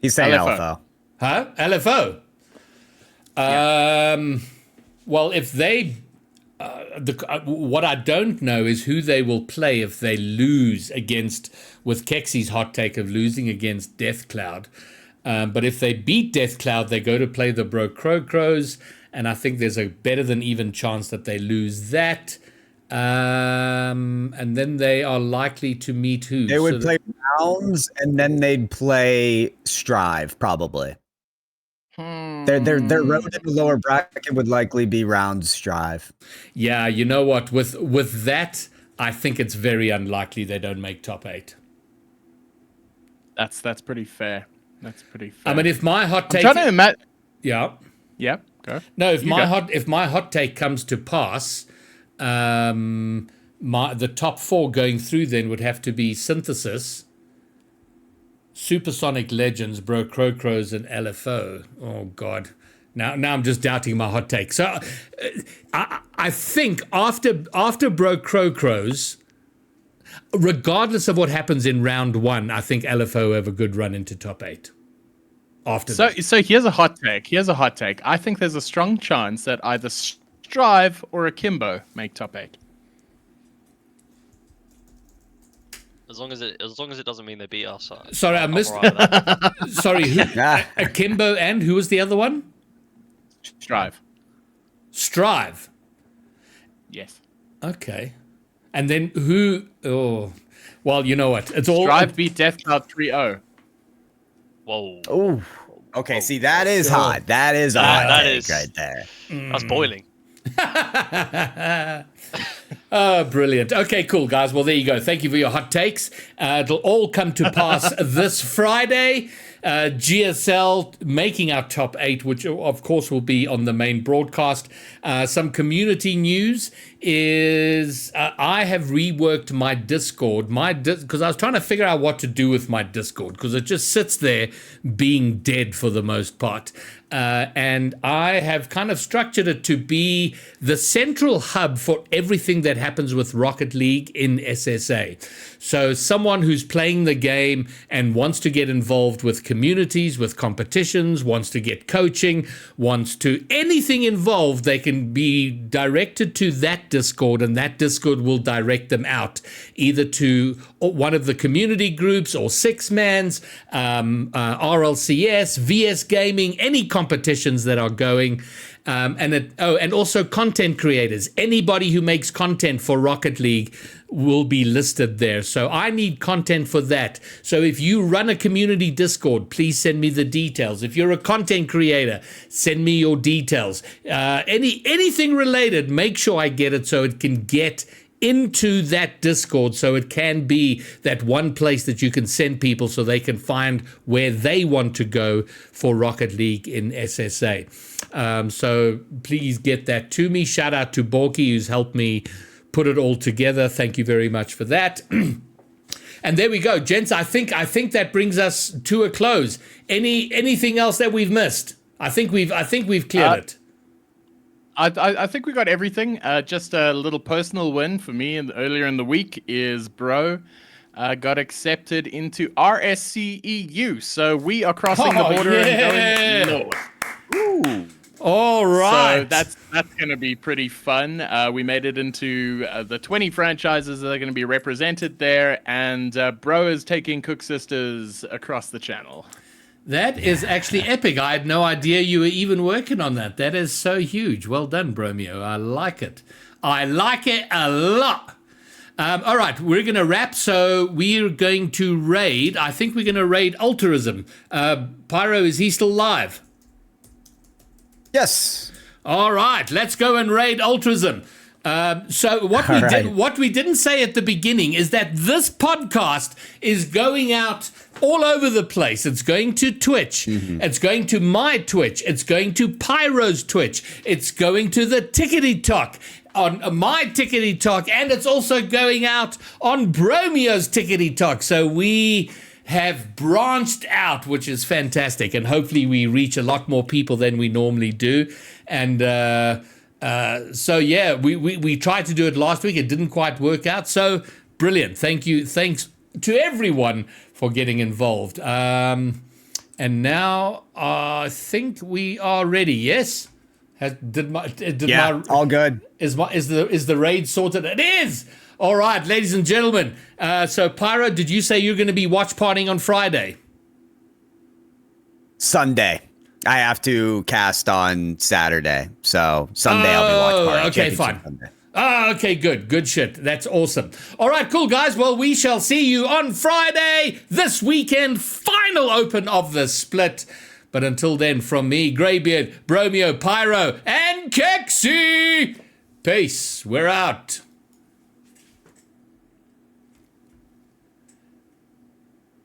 He's saying LFO. Huh? LFO? Yeah. Well, if they... what I don't know is who they will play if they lose against, with Kexi's hot take of losing against Death Cloud. But if they beat Death Cloud, they go to play the Crows, and I think there's a better than even chance that they lose that. And then they are likely to meet who? They would play Rounds, and then they'd play Strive, probably. Their road in the lower bracket would likely be Rounds Strive. Yeah, you know what? With that, I think it's very unlikely they don't make top 8. That's pretty fair. That's pretty fair. I mean, if my hot take, I'm trying to imagine. Yeah, go. No, if my hot take comes to pass, the top 4 going through then would have to be Synthesis, Supersonic Legends, Crowcrows, and LFO. Oh God, Now I'm just doubting my hot take. So I think after Bro Crows, regardless of what happens in round 1, I think LFO have a good run into top 8. After that. So here's a hot take. I think there's a strong chance that either Strive or Akimbo make top 8. As long as it doesn't mean they beat us. Sorry, I missed. Sorry, who? Akimbo and who was the other one? Strive. Yes. Okay. And then who? Oh, well, you know what? It's all Strive beat Death Cloud 3-0. Whoa. Oh. Okay. See, that is hot. That is a hot take right there. That's boiling. Oh, brilliant. Okay, cool, guys. Well, there you go. Thank you for your hot takes. It'll all come to pass this Friday. GSL making our top 8, which of course will be on the main broadcast. Some community news is I have reworked my Discord, because I was trying to figure out what to do with my Discord, because it just sits there being dead for the most part. And I have kind of structured it to be the central hub for everything that happens with Rocket League in SSA. So someone who's playing the game and wants to get involved with communities, with competitions, wants to get coaching, wants to anything involved, they can be directed to that Discord, and that Discord will direct them out either to one of the community groups or Six Mans, RLCS, VS Gaming, any competitions that are going. And also content creators. Anybody who makes content for Rocket League will be listed there. So I need content for that. So if you run a community Discord, please send me the details. If you're a content creator, send me your details. Anything related, make sure I get it so it can get into that Discord, so it can be that one place that you can send people so they can find where they want to go for Rocket League in SSA. So please get that to me. Shout out to Borky, who's helped me put it all together. Thank you very much for that. And there we go, gents. I think that brings us to a close. Anything else that we've missed? I think we've cleared it. I think we got everything. Just a little personal win for me earlier in the week is Bro got accepted into RSCEU. So we are crossing the border and going north. Ooh. All right. So that's going to be pretty fun. We made it into the 20 franchises that are going to be represented there. And Bro is taking Cook Sisters across the channel. That is actually epic. I had no idea you were even working on that. That is so huge. Well done, Bromeo. I like it. I like it a lot. All right, we're going to wrap. So we're going to raid. I think we're going to raid Altruism. Pyro, is he still live? Yes. All right, let's go and raid Altruism. So what we didn't say at the beginning is that this podcast is going out all over the place. It's going to Twitch. Mm-hmm. It's going to my Twitch. It's going to Pyro's Twitch. It's going to the Tickety Talk on my Tickety Talk, and it's also going out on Bromeo's Tickety Talk. So we have branched out, which is fantastic, and hopefully we reach a lot more people than we normally do. And so yeah, we tried to do it last week. It didn't quite work out. So brilliant. Thanks to everyone for getting involved. And now I think we are ready. Yes. All good. Is the raid sorted? It is. All right, ladies and gentlemen. So Pyro, did you say you're going to be watch partying on Friday? Sunday. I have to cast on Saturday, so Sunday I'll be watch partying. Okay, fine. Okay, good shit. That's awesome. All right, cool, guys. Well, we shall see you on Friday, this weekend, final open of the split. But until then, from me, Greybeard, Bromeo, Pyro, and Kexi, peace. We're out.